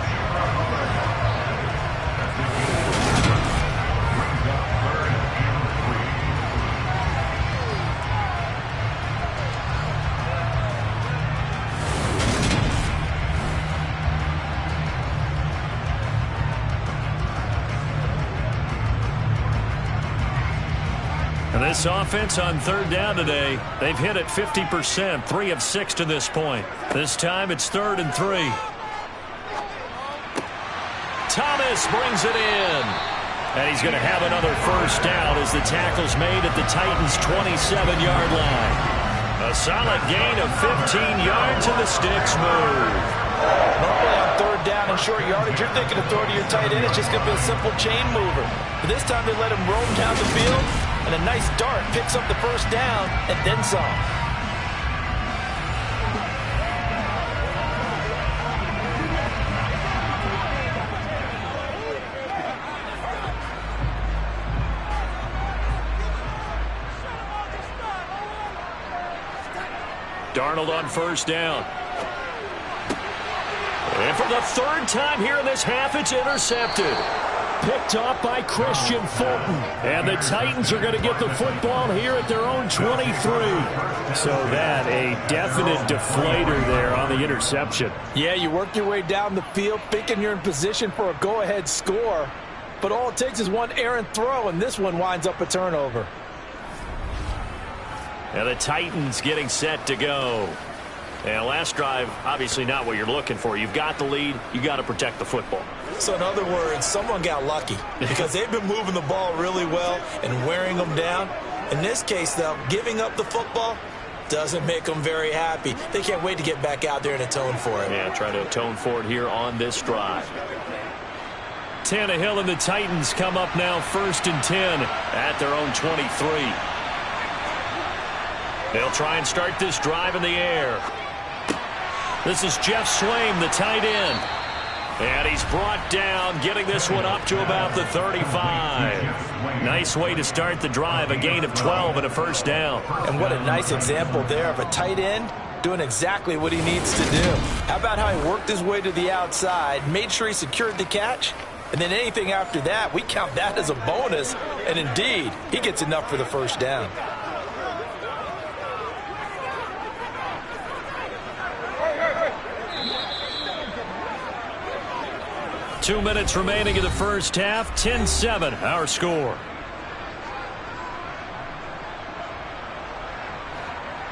This offense on 3rd down today, they've hit it 50%, 3 of 6 to this point. This time it's 3rd and 3. Thomas brings it in. And he's going to have another 1st down as the tackle's made at the Titans' 27-yard line. A solid gain of 15 yards and the sticks move. Normally on 3rd down and short yardage, you're thinking of throw to your tight end. It's just going to be a simple chain mover. But this time they let him roam down the field. And a nice dart picks up the 1st down and then some. Darnold on 1st down. And for the 3rd time here in this half, it's intercepted. Picked off by Christian Fulton. And the Titans are going to get the football here at their own 23. So that a definite deflator there on the interception. Yeah, you work your way down the field thinking you're in position for a go-ahead score. But all it takes is one errant throw, and this one winds up a turnover. And the Titans getting set to go. And last drive, obviously not what you're looking for. You've got the lead. You got to protect the football. So in other words, someone got lucky because they've been moving the ball really well and wearing them down. In this case, though, giving up the football doesn't make them very happy. They can't wait to get back out there and atone for it. Yeah, try to atone for it here on this drive. Tannehill and the Titans come up now 1st and 10 at their own 23. They'll try and start this drive in the air. This is Jeff Swaim, the tight end. And he's brought down, getting this one up to about the 35. Nice way to start the drive, a gain of 12 and a 1st down. And what a nice example there of a tight end doing exactly what he needs to do. How about how he worked his way to the outside, made sure he secured the catch, and then anything after that, we count that as a bonus. And indeed, he gets enough for the 1st down. Two minutes remaining in the 1st half. 10-7, our score.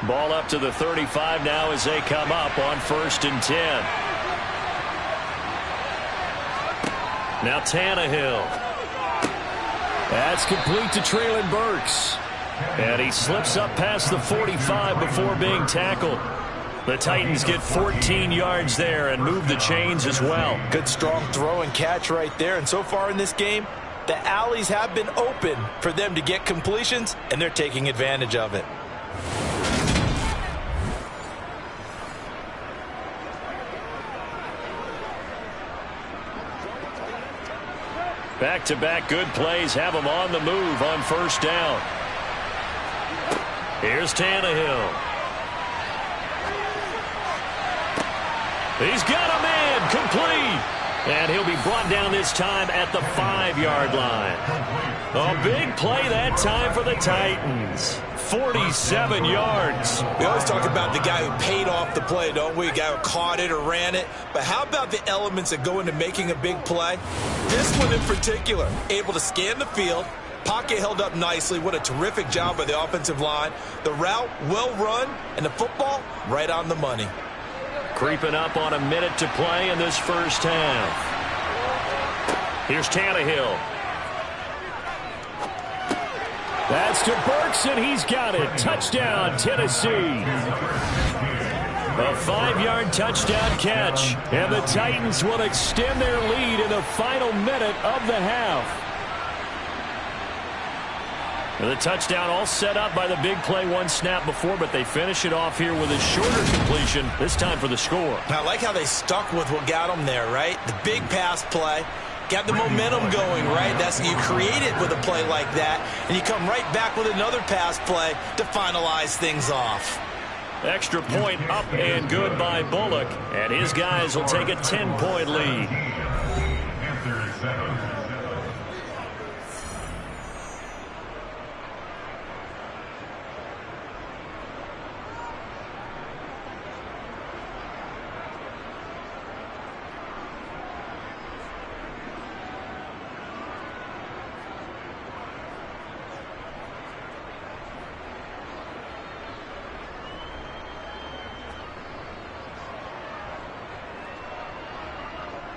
Ball up to the 35 now as they come up on 1st and 10. Now Tannehill. That's complete to Treylon Burks. And he slips up past the 45 before being tackled. The Titans get 14 yards there and move the chains as well. Good strong throw and catch right there. And so far in this game, the alleys have been open for them to get completions, and they're taking advantage of it. Back-to-back good plays have them on the move on 1st down. Here's Tannehill. He's got a man complete. And he'll be brought down this time at the 5-yard line. A big play that time for the Titans. 47 yards. We always talk about the guy who paid off the play, don't we? The guy who caught it or ran it. But how about the elements that go into making a big play? This one in particular, able to scan the field. Pocket held up nicely. What a terrific job by the offensive line. The route well run, and the football right on the money. Creeping up on a minute to play in this 1st half. Here's Tannehill. That's to Burks, and he's got it. Touchdown, Tennessee. A 5-yard touchdown catch. And the Titans will extend their lead in the final minute of the half. The touchdown all set up by the big play one snap before, but they finish it off here with a shorter completion, this time for the score. I like how they stuck with what got them there, right? The big pass play. Got the momentum going, right? You create it with a play like that, and you come right back with another pass play to finalize things off. Extra point up and good by Bullock, and his guys will take a 10-point lead.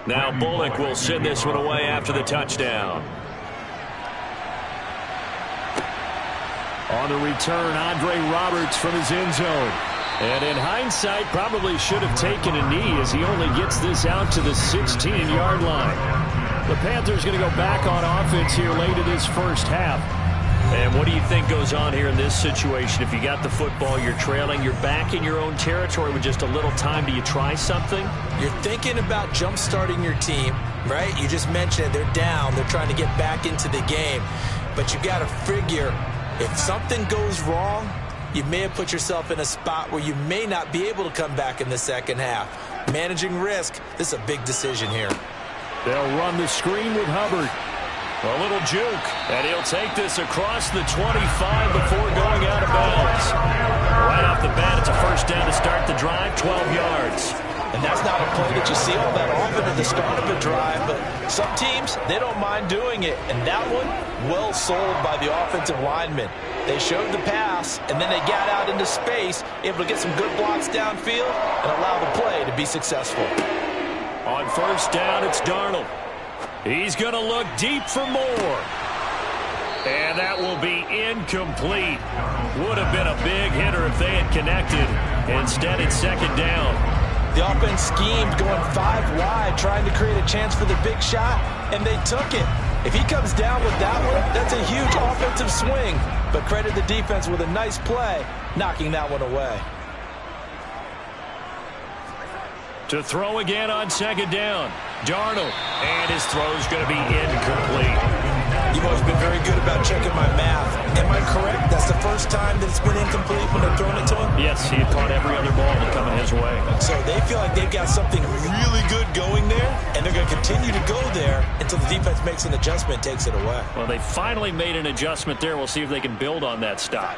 Now Bullock will send this one away after the touchdown. On the return, Andre Roberts from his end zone. And in hindsight, probably should have taken a knee as he only gets this out to the 16-yard line. The Panthers going to go back on offense here late in this first half. And what do you think goes on here in this situation? If you got the football, you're trailing, you're back in your own territory with just a little time. Do you try something? You're thinking about jump-starting your team, right? You just mentioned it. They're down. They're trying to get back into the game. But you got to figure if something goes wrong, you may have put yourself in a spot where you may not be able to come back in the second half. Managing risk, this is a big decision here. They'll run the screen with Hubbard. A little juke, and he'll take this across the 25 before going out of bounds. Right off the bat, it's a first down to start the drive, 12 yards. And that's not a play that you see all that often at the start of a drive, but some teams, they don't mind doing it. And that one, well sold by the offensive linemen. They showed the pass, and then they got out into space, able to get some good blocks downfield and allow the play to be successful. On first down, it's Darnold. He's going to look deep for more. And that will be incomplete. Would have been a big hitter if they had connected. Instead, it's second down. The offense schemed going 5 wide, trying to create a chance for the big shot, and they took it. If he comes down with that one, that's a huge offensive swing. But credit the defense with a nice play, knocking that one away. To throw again on second down. Darnold. And his throw's going to be incomplete. You've always been very good about checking my math. Am I correct? That's the first time that it's been incomplete when they're throwing it to him? Yes, he had caught every other ball coming his way. So they feel like they've got something really good going there, and they're going to continue to go there until the defense makes an adjustment and takes it away. Well, they finally made an adjustment there. We'll see if they can build on that stop.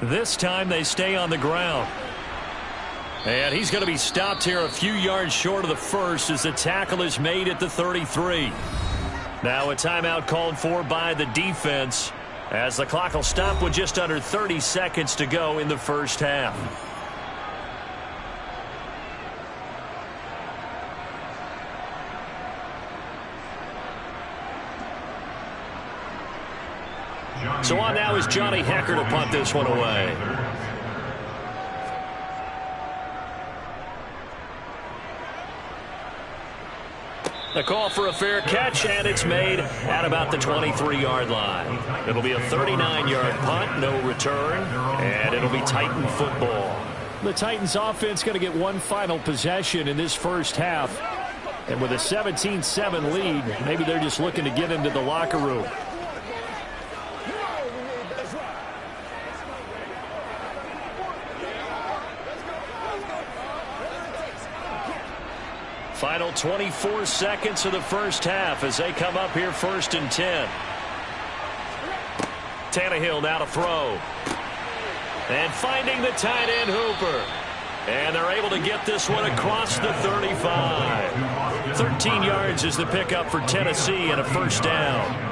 This time they stay on the ground. And he's going to be stopped here a few yards short of the first as the tackle is made at the 33. Now a timeout called for by the defense as the clock will stop with just under 30 seconds to go in the first half. So on now is Johnny Hecker to punt this one away. The call for a fair catch, and it's made at about the 23-yard line. It'll be a 39-yard punt, no return, and it'll be Titan football. The Titans offense going to get one final possession in this first half. And with a 17-7 lead, maybe they're just looking to get into the locker room. Final 24 seconds of the first half as they come up here first and 10. Tannehill now to throw. And finding the tight end Hooper. And they're able to get this one across the 35. 13 yards is the pickup for Tennessee and a first down.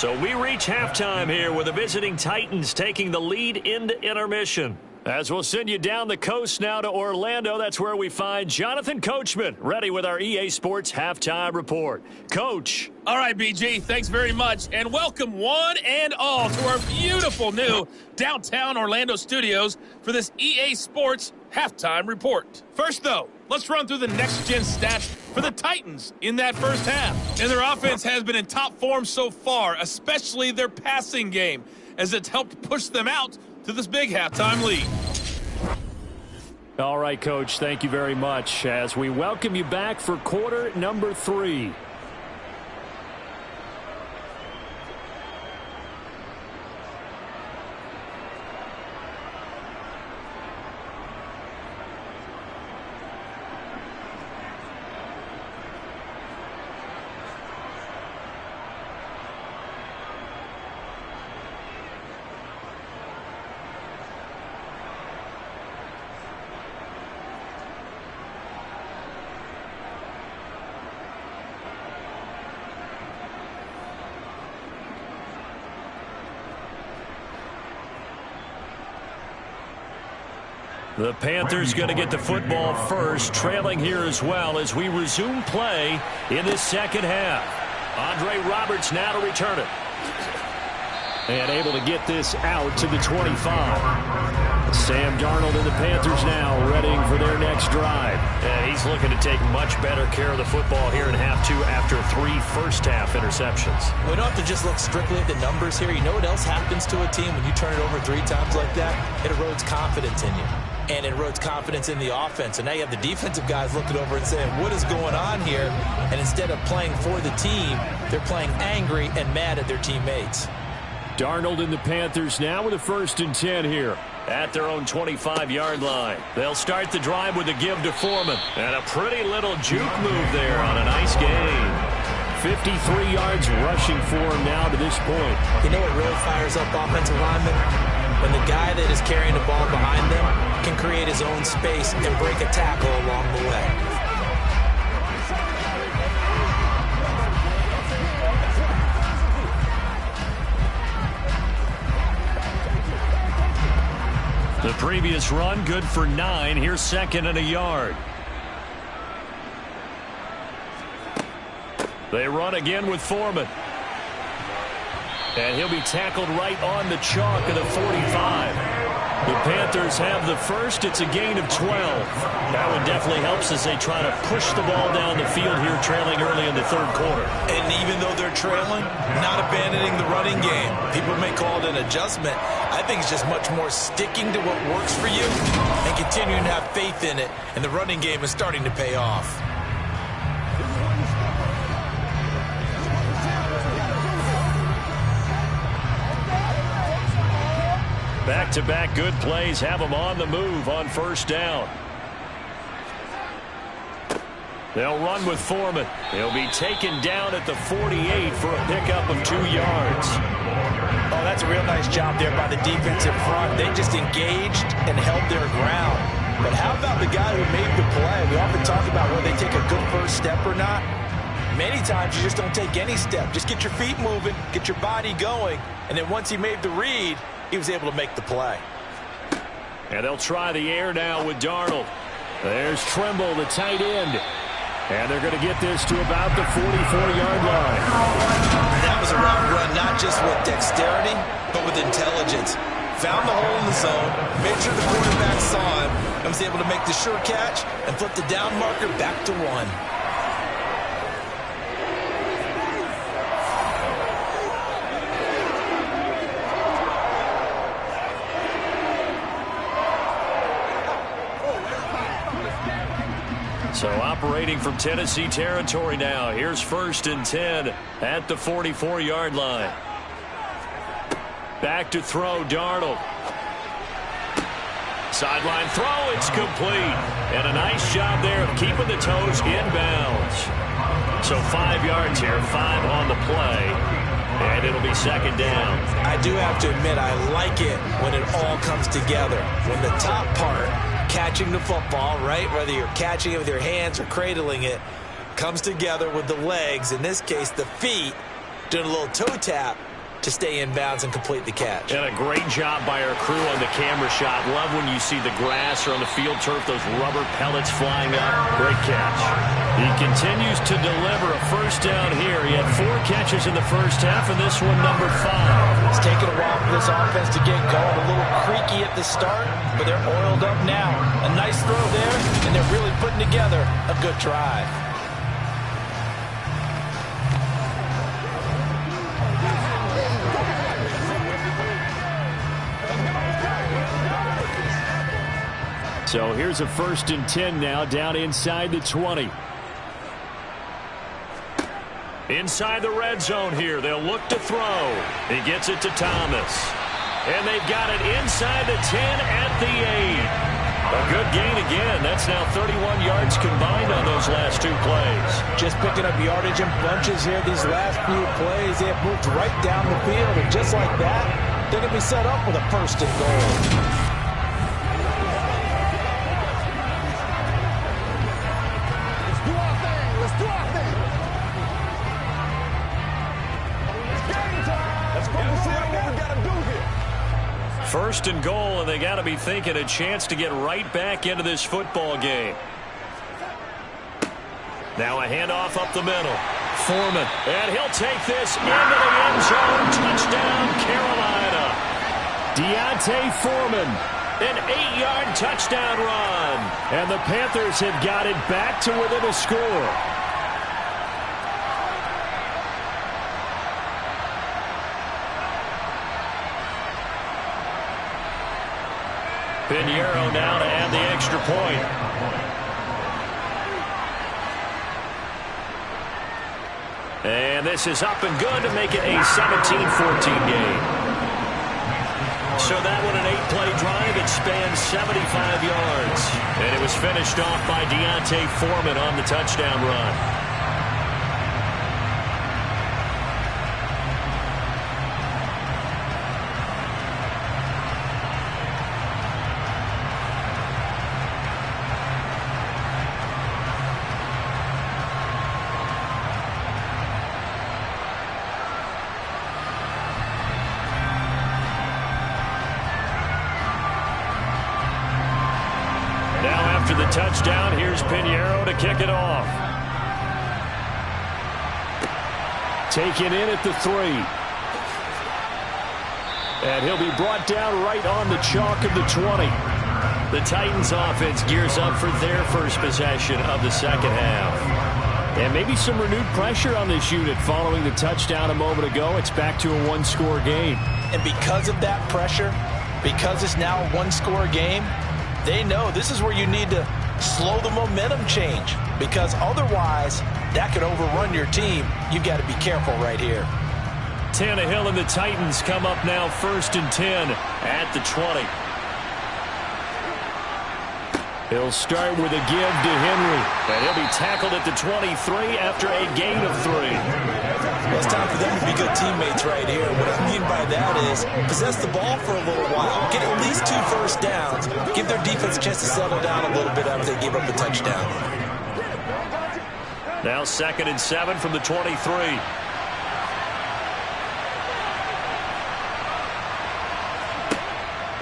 So we reach halftime here with the visiting Titans taking the lead into intermission. As we'll send you down the coast now to Orlando, that's where we find Jonathan Coachman, ready with our EA Sports Halftime Report. Coach. All right, BG, thanks very much, and welcome one and all to our beautiful new downtown Orlando studios for this EA Sports Halftime Report. First, though, let's run through the next-gen stats for the Titans in that first half. And their offense has been in top form so far, especially their passing game, as it's helped push them out to this big halftime lead. All right, Coach, thank you very much as we welcome you back for quarter number 3. The Panthers going to get the football first, trailing here as well as we resume play in this second half. Andre Roberts now to return it. And able to get this out to the 25. Sam Darnold and the Panthers now readying for their next drive. And he's looking to take much better care of the football here in half 2 after 3 first-half interceptions. We don't have to just look strictly at the numbers here. You know what else happens to a team when you turn it over 3 times like that? It erodes confidence in you. And it erodes confidence in the offense. And now you have the defensive guys looking over and saying, what is going on here? And instead of playing for the team, they're playing angry and mad at their teammates. Darnold and the Panthers now with a 1st and 10 here. At their own 25-yard line. They'll start the drive with a give to Foreman. And a pretty little juke move there on a nice gain. 53 yards rushing for him now to this point. You know what really fires up offensive linemen? When the guy that is carrying the ball behind them can create his own space and break a tackle along the way. The previous run good for 9. Here's 2nd and a yard. They run again with Foreman. And he'll be tackled right on the chalk of the 45. The Panthers have the first. It's a gain of 12. That one definitely helps as they try to push the ball down the field here, trailing early in the 3rd quarter. And even though they're trailing, not abandoning the running game. People may call it an adjustment. I think it's just much more sticking to what works for you and continuing to have faith in it. And the running game is starting to pay off. Back-to-back good plays have them on the move on 1st down. They'll run with Foreman. He'll be taken down at the 48 for a pickup of 2 yards. Oh, that's a real nice job there by the defensive front. They just engaged and held their ground. But how about the guy who made the play? We often talk about whether they take a good first step or not. Many times you just don't take any step. Just get your feet moving, get your body going, and then once he made the read, he was able to make the play. And they'll try the air now with Darnold. There's Trimble, the tight end. And they're going to get this to about the 44-yard line. That was a route run, not just with dexterity, but with intelligence. Found the hole in the zone, made sure the quarterback saw him, and was able to make the sure catch and flip the down marker back to 1. So operating from Tennessee territory now. Here's 1st and 10 at the 44-yard line. Back to throw, Darnold. Sideline throw, it's complete. And a nice job there of keeping the toes inbounds. So 5 yards here, 5 on the play. And it'll be 2nd down. I do have to admit, I like it when it all comes together. When the top part, catching the football, right, whether you're catching it with your hands or cradling it, comes together with the legs, in this case the feet, doing a little toe tap, to stay in bounds and complete the catch. And a great job by our crew on the camera shot. Love when you see the grass or on the field turf, those rubber pellets flying up. Great catch. He continues to deliver a first down here. He had 4 catches in the first half, and this one number 5. It's taken a while for this offense to get going. A little creaky at the start, but they're oiled up now. A nice throw there, and they're really putting together a good drive. So here's a 1st and 10 now, down inside the 20. Inside the red zone here, they'll look to throw. He gets it to Thomas. And they've got it inside the 10 at the 8. A good gain again. That's now 31 yards combined on those last 2 plays. Just picking up yardage in bunches here these last few plays. They have moved right down the field, and just like that, they're going to be set up with a 1st and goal. First and goal, and they got to be thinking a chance to get right back into this football game. Now a handoff up the middle. Foreman, and he'll take this into the end zone. Touchdown, Carolina. Deontay Foreman. An 8-yard touchdown run. And the Panthers have got it back to within a score. Pinheiro now to add the extra point. And this is up and good to make it a 17-14 game. So that one, an 8-play drive. It spans 75 yards. And it was finished off by Deontay Foreman on the touchdown run. After the touchdown, here's Pinheiro to kick it off. Taken in at the 3. And he'll be brought down right on the chalk of the 20. The Titans offense gears up for their first possession of the second half. And maybe some renewed pressure on this unit following the touchdown a moment ago. It's back to a 1-score game. And because of that pressure, because it's now a 1-score game, they know this is where you need to slow the momentum change, because otherwise that could overrun your team. You've got to be careful right here. Tannehill and the Titans come up now 1st and 10 at the 20. He'll start with a give to Henry. And he'll be tackled at the 23 after a gain of 3. Well, it's time for them to be good teammates right here. What I mean by that is possess the ball for a little while. Get at least 2 first downs. Give their defense a chance to settle down a little bit after they give up a touchdown. Now 2nd and 7 from the 23.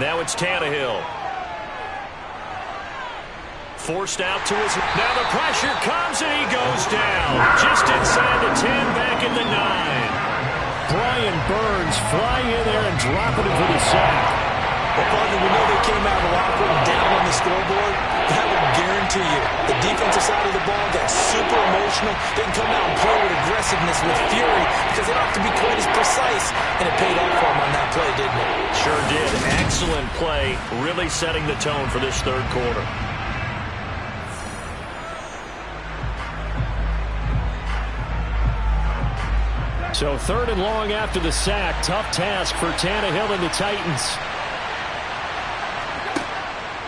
Now it's Tannehill. Forced out to his... Now the pressure comes and he goes down. Just inside the 10, back in the 9. Brian Burns flying in there and dropping it for the sack. Well, partner, we know they came out of the locker room down on the scoreboard. That would guarantee you the defensive side of the ball got super emotional. They can come out and play with aggressiveness, with fury, because they don't have to be quite as precise. And it paid off for them on that play, didn't it? Sure did. Excellent play, really setting the tone for this 3rd quarter. So 3rd and long after the sack. Tough task for Tannehill and the Titans.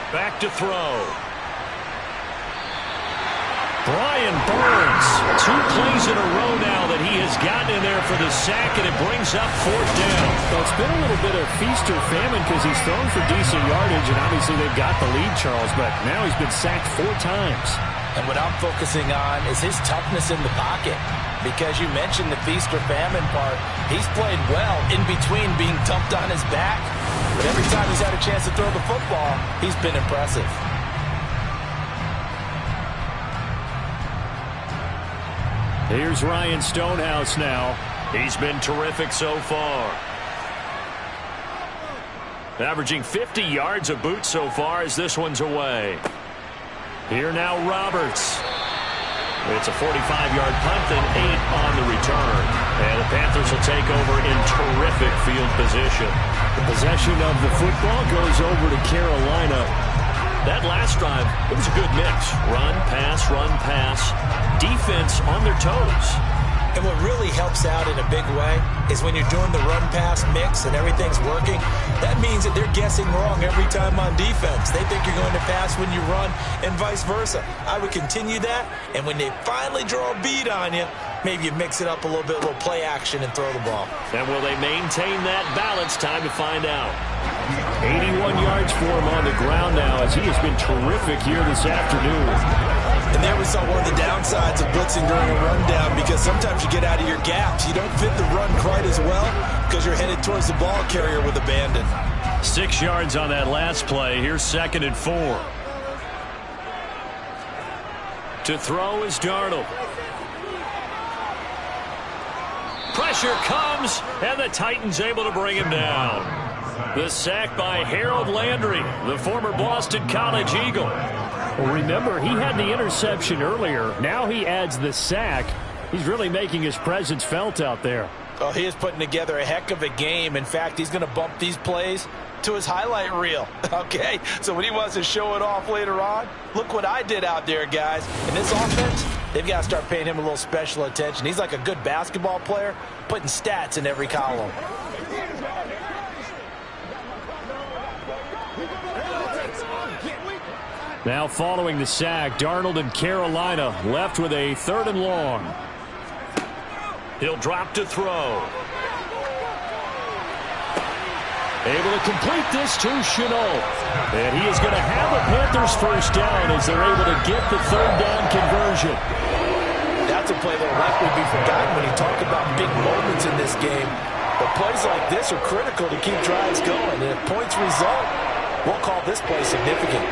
Back to throw. Brian Burns. 2 plays in a row now that he has gotten in there for the sack, and it brings up 4th down. Well, it's been a little bit of feast or famine because he's thrown for decent yardage, and obviously they've got the lead, Charles, but now he's been sacked 4 times. And what I'm focusing on is his toughness in the pocket. Because you mentioned the feast or famine part. He's played well in between being dumped on his back. But every time he's had a chance to throw the football, he's been impressive. Here's Ryan Stonehouse now. He's been terrific so far. Averaging 50 yards a boot so far as this one's away. Here now Roberts. It's a 45-yard punt and 8 on the return. And the Panthers will take over in terrific field position. The possession of the football goes over to Carolina. That last drive, it was a good mix. Run, pass, defense on their toes. And what really helps out in a big way is when you're doing the run-pass mix and everything's working, that means that they're guessing wrong every time on defense. They think you're going to pass when you run and vice versa. I would continue that, and when they finally draw a bead on you, maybe you mix it up a little bit, a little play action, and throw the ball. And will they maintain that balance? Time to find out. 81 yards for him on the ground now as he has been terrific here this afternoon. And there we saw one of the downsides of blitzing during a rundown, because sometimes you get out of your gaps. You don't fit the run quite as well because you're headed towards the ball carrier with abandon. 6 yards on that last play. Here's 2nd and 4. To throw is Darnold. Pressure comes, and the Titans able to bring him down. The sack by Harold Landry, the former Boston College Eagle. Well, remember, he had the interception earlier. Now he adds the sack. He's really making his presence felt out there. Oh, he is putting together a heck of a game. In fact, he's going to bump these plays to his highlight reel. Okay, so when he wants to show it off later on, look what I did out there, guys. In this offense, they've got to start paying him a little special attention. He's like a good basketball player, putting stats in every column. Now following the sack, Darnold and Carolina left with a 3rd and long. He'll drop to throw. Able to complete this to Chenault. And he is going to have a Panthers first down as they're able to get the 3rd down conversion. That's a play that will likely be forgotten when you talk about big moments in this game. But plays like this are critical to keep drives going. And if points result, we'll call this play significant.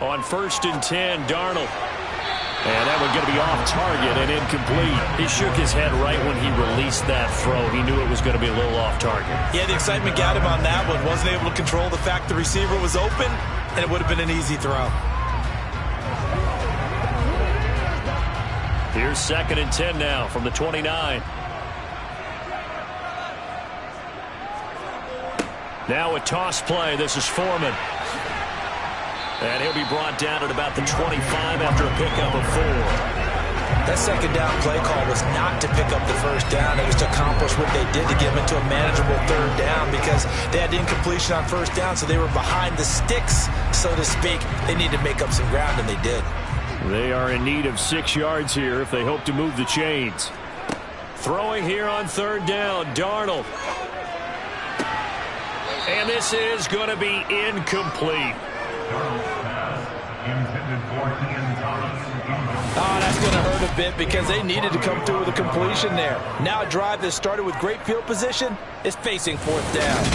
On 1st and 10, Darnold. And that one going to be off target and incomplete. He shook his head right when he released that throw. He knew it was going to be a little off target. Yeah, the excitement got him on that one. Wasn't able to control the fact the receiver was open, and it would have been an easy throw. Here's 2nd and 10 now from the 29. Now a toss play. This is Foreman. And he'll be brought down at about the 25 after a pickup of 4. That 2nd down play call was not to pick up the 1st down. It was to accomplish what they did to get them into a manageable 3rd down, because they had incompletion on 1st down, so they were behind the sticks, so to speak. They needed to make up some ground, and they did. They are in need of 6 yards here if they hope to move the chains. Throwing here on 3rd down, Darnold. And this is going to be incomplete. Oh, that's going to hurt a bit because they needed to come through with a completion there. Now a drive that started with great field position is facing 4th down.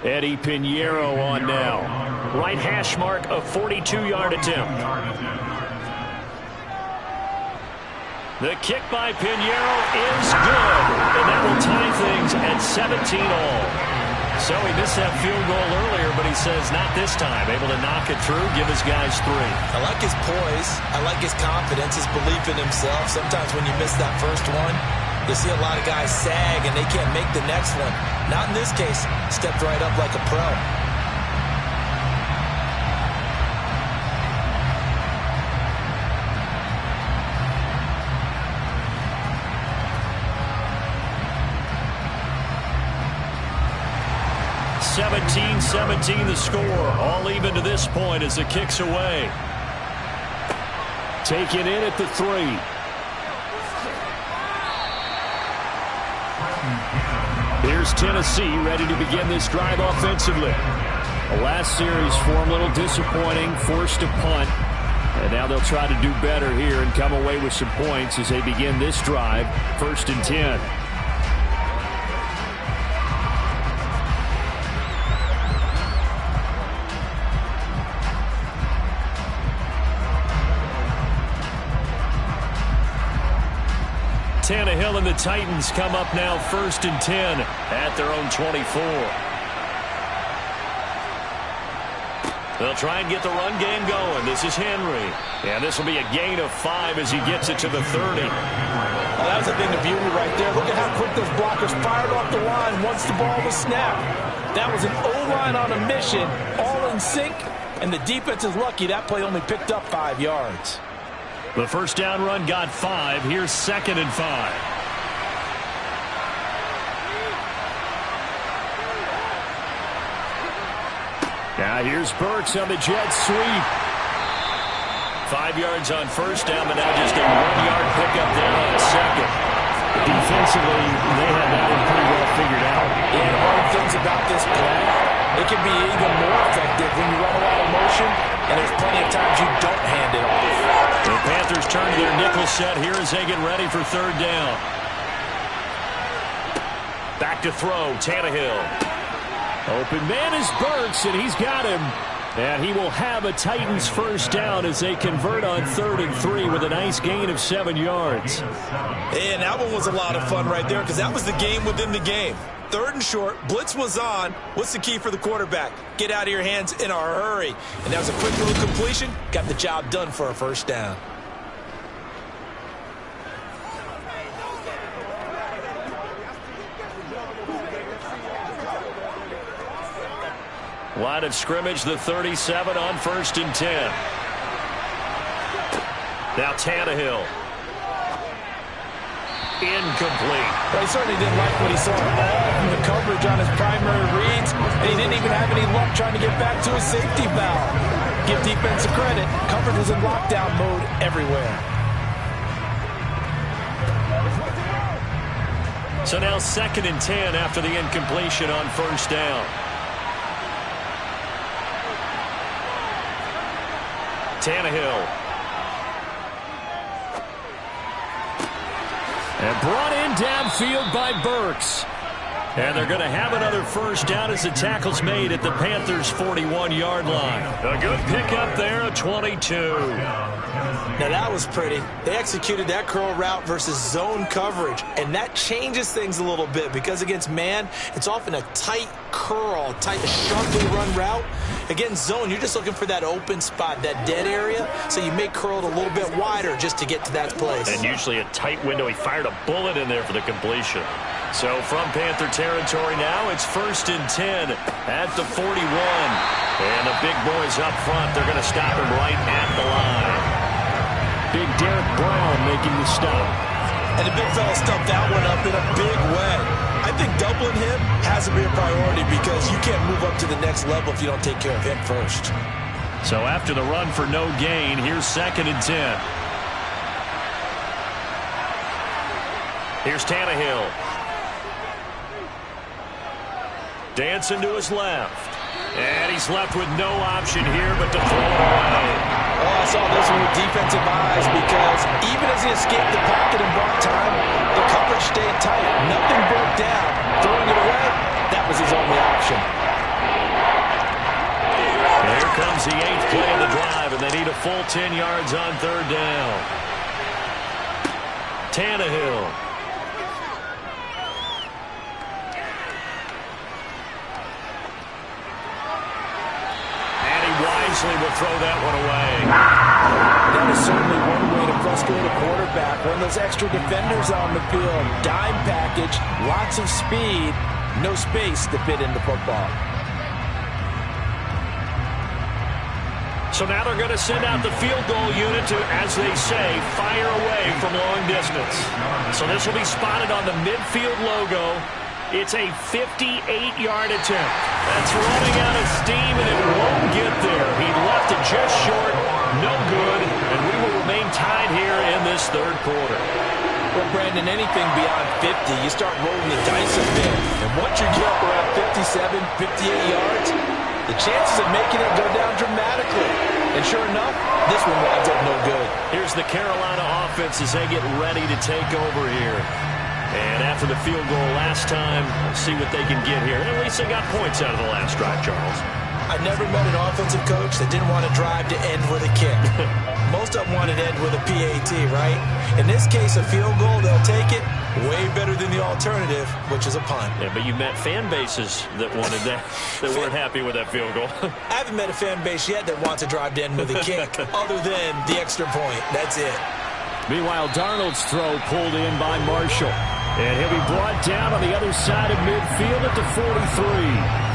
Eddie Pinheiro on now. Right hash mark of 42-yard attempt. The kick by Pinheiro is good, and that will tie things at 17-all. So he missed that field goal earlier, but he says not this time. Able to knock it through, give his guys 3. I like his poise. I like his confidence, his belief in himself. Sometimes when you miss that first one, you see a lot of guys sag, and they can't make the next one. Not in this case. Stepped right up like a pro. 17-17 the score. All even to this point as the kick's away. Taken in at the 3. Here's Tennessee ready to begin this drive offensively. The last series for them a little disappointing, forced a punt. And now they'll try to do better here and come away with some points as they begin this drive, 1st and 10. Tannehill and the Titans come up now 1st and 10 at their own 24. They'll try and get the run game going. This is Henry. And this will be a gain of 5 as he gets it to the 30. Well, that was a thing of beauty right there. Look at how quick those blockers fired off the line once the ball was snapped. That was an O-line on a mission, all in sync, and the defense is lucky that play only picked up 5 yards. The first down run got 5. Here's 2nd and 5. Now here's Burks on the jet sweep. 5 yards on first down, but now just a 1-yard pickup there on 2nd. Defensively, they have that one pretty well figured out. And one of the things about this play, it can be even more effective when you run a lot of motion, and there's plenty of times you don't hand it off. The Panthers turn to their nickel set here as they get ready for 3rd down. Back to throw, Tannehill. Open man is Burks, and he's got him. And he will have a Titans first down as they convert on 3rd and 3 with a nice gain of 7 yards. And that one was a lot of fun right there because that was the game within the game. 3rd and short, blitz was on. What's the key for the quarterback? Get out of your hands in a hurry. And that was a quick little completion. Got the job done for a first down. Line of scrimmage, the 37 on 1st and 10. Now Tannehill. Incomplete. Well, he certainly didn't like what he saw all from the coverage on his primary reads, and he didn't even have any luck trying to get back to his safety valve. Give defense credit. Coverage was in lockdown mode everywhere. So now 2nd and 10 after the incompletion on first down. Tannehill. And brought in downfield by Burks. And they're going to have another first down as the tackle's made at the Panthers' 41-yard line. A good pickup there, a 22. Now that was pretty. They executed that curl route versus zone coverage, and that changes things a little bit because against man, it's often a tight curl, tight, sharply run route. Against zone, you're just looking for that open spot, that dead area, so you make curl it a little bit wider just to get to that place. And usually a tight window. He fired a bullet in there for the completion. So from Panther territory now, it's 1st and 10 at the 41. And the big boys up front, they're going to stop him right at the line. Big Derek Brown making the stop. And the big fella stuffed that one up in a big way. I think doubling him has to be a priority because you can't move up to the next level if you don't take care of him first. So after the run for no gain, here's 2nd and 10. Here's Tannehill. Dancing to his left. And he's left with no option here but to throw it away. Oh, I saw this one with defensive eyes because even as he escaped the pocket and bought time, the coverage stayed tight. Nothing broke down. Throwing it away, that was his only option. And here comes the 8th play of the drive, and they need a full 10 yards on 3rd down. Tannehill. Will throw that one away. That is certainly one way to frustrate a quarterback. When those extra defenders on the field, dime package, lots of speed, no space to fit into football. So now they're going to send out the field goal unit to, as they say, fire away from long distance. So this will be spotted on the midfield logo. It's a 58-yard attempt. That's running out of steam, and it won't get there. He left it just short. No good, and we will remain tied here in this third quarter. Well, Brandon, anything beyond 50, you start rolling the dice a bit. And once you get up around 57, 58 yards, the chances of making it go down dramatically. And sure enough, this one winds up no good. Here's the Carolina offense as they get ready to take over here. And after the field goal last time, we'll see what they can get here. At least they got points out of the last drive, Charles. I never met an offensive coach that didn't want to drive to end with a kick. Most of them wanted to end with a PAT, right? In this case, a field goal, they'll take it. Way better than the alternative, which is a punt. Yeah, but you met fan bases that wanted that, that weren't happy with that field goal. I haven't met a fan base yet that wants to drive to end with a kick, other than the extra point. That's it. Meanwhile, Darnold's throw pulled in by Marshall. And he'll be brought down on the other side of midfield at the 43.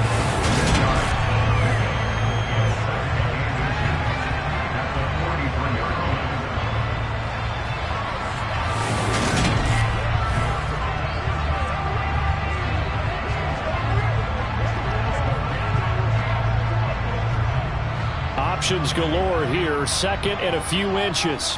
Options galore here. Second and a few inches.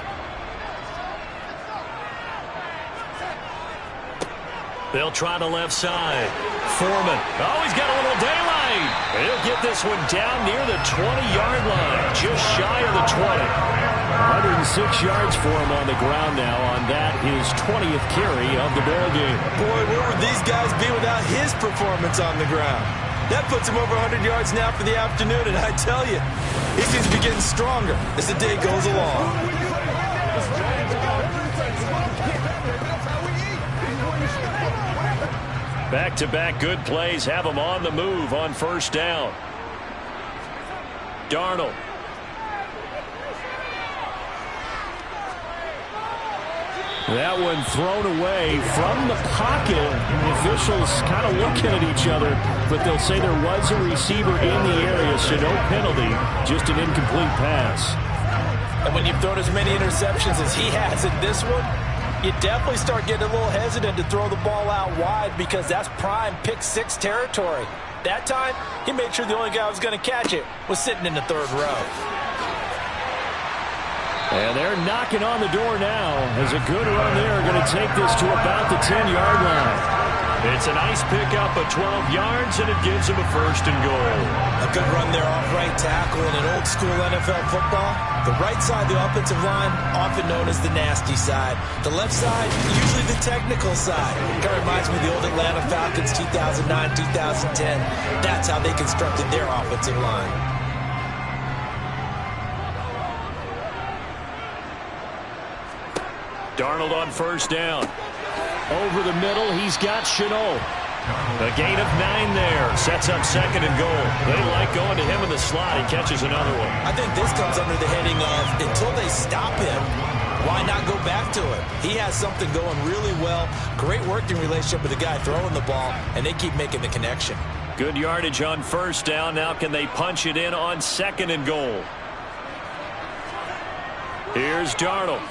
They'll try the left side. Foreman. Oh, he's got a little daylight. He'll get this one down near the 20-yard line. Just shy of the 20. 106 yards for him on the ground now on that, his 20th carry of the ball game. Boy, where would these guys be without his performance on the ground? That puts him over 100 yards now for the afternoon, and I tell you, he seems to be getting stronger as the day goes along. Back-to-back good plays have him on the move on first down. Darnold. That one thrown away from the pocket. The officials kind of looking at each other, but they'll say there was a receiver in the area, so no penalty, just an incomplete pass. And when you've thrown as many interceptions as he has in this one, you definitely start getting a little hesitant to throw the ball out wide because that's prime pick six territory. That time, he made sure the only guy who was going to catch it was sitting in the third row. And they're knocking on the door now as a good run there going to take this to about the 10-yard line. It's a nice pickup of 12 yards, and it gives him a first and goal. A good run there off right tackle in an old-school NFL football. The right side of the offensive line, often known as the nasty side. The left side, usually the technical side. Kind of reminds me of the old Atlanta Falcons 2009-2010. That's how they constructed their offensive line. Darnold on first down. Over the middle, he's got Shenault. A gain of 9 there. Sets up second and goal. They like going to him in the slot. He catches another one. I think this comes under the heading of, until they stop him, why not go back to it? He has something going really well. Great working relationship with the guy throwing the ball, and they keep making the connection. Good yardage on first down. Now can they punch it in on second and goal? Here's Darnold.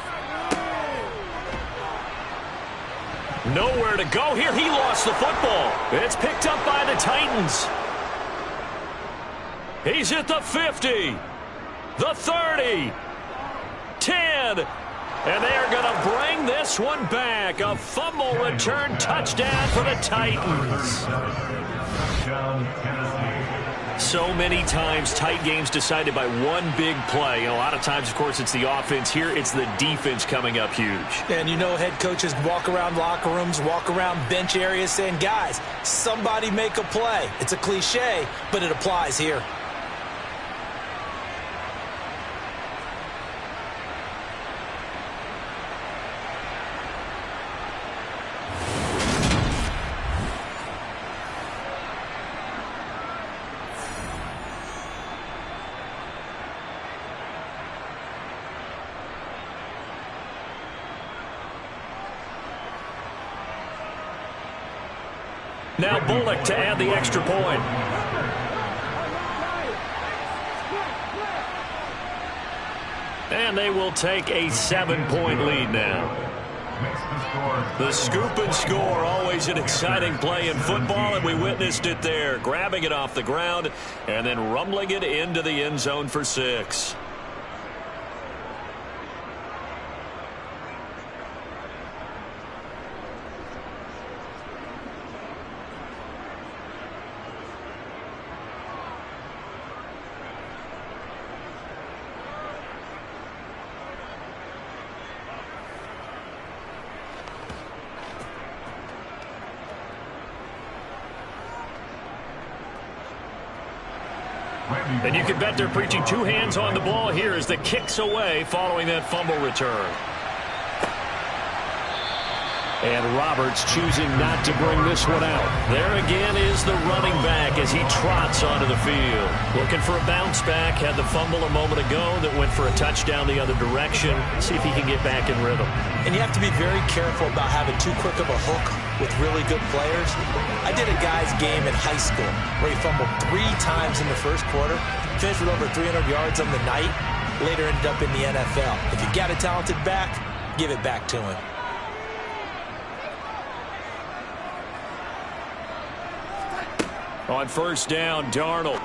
Nowhere to go here. He lost the football. It's picked up by the Titans. He's at the 50, the 30, 10, and they are going to bring this one back. A fumble return touchdown for the Titans. So many times, tight games decided by one big play. A lot of times, of course, it's the offense. Here, it's the defense coming up huge. And you know head coaches walk around locker rooms, walk around bench areas saying, guys, somebody make a play. It's a cliche, but it applies here. Now Bullock to add the extra point. And they will take a 7-point lead now. The scoop and score, always an exciting play in football, and we witnessed it there. Grabbing it off the ground and then rumbling it into the end zone for 6. And you can bet they're preaching 2 hands on the ball here as the kick's away following that fumble return. And Roberts choosing not to bring this one out. There again is the running back as he trots onto the field. Looking for a bounce back. Had the fumble a moment ago that went for a touchdown the other direction. See if he can get back in rhythm. And you have to be very careful about having too quick of a hook with really good players. I did a guy's game in high school where he fumbled 3 times in the first quarter, finished with over 300 yards on the night, later ended up in the NFL. If you've got a talented back, give it back to him. On first down, Darnold.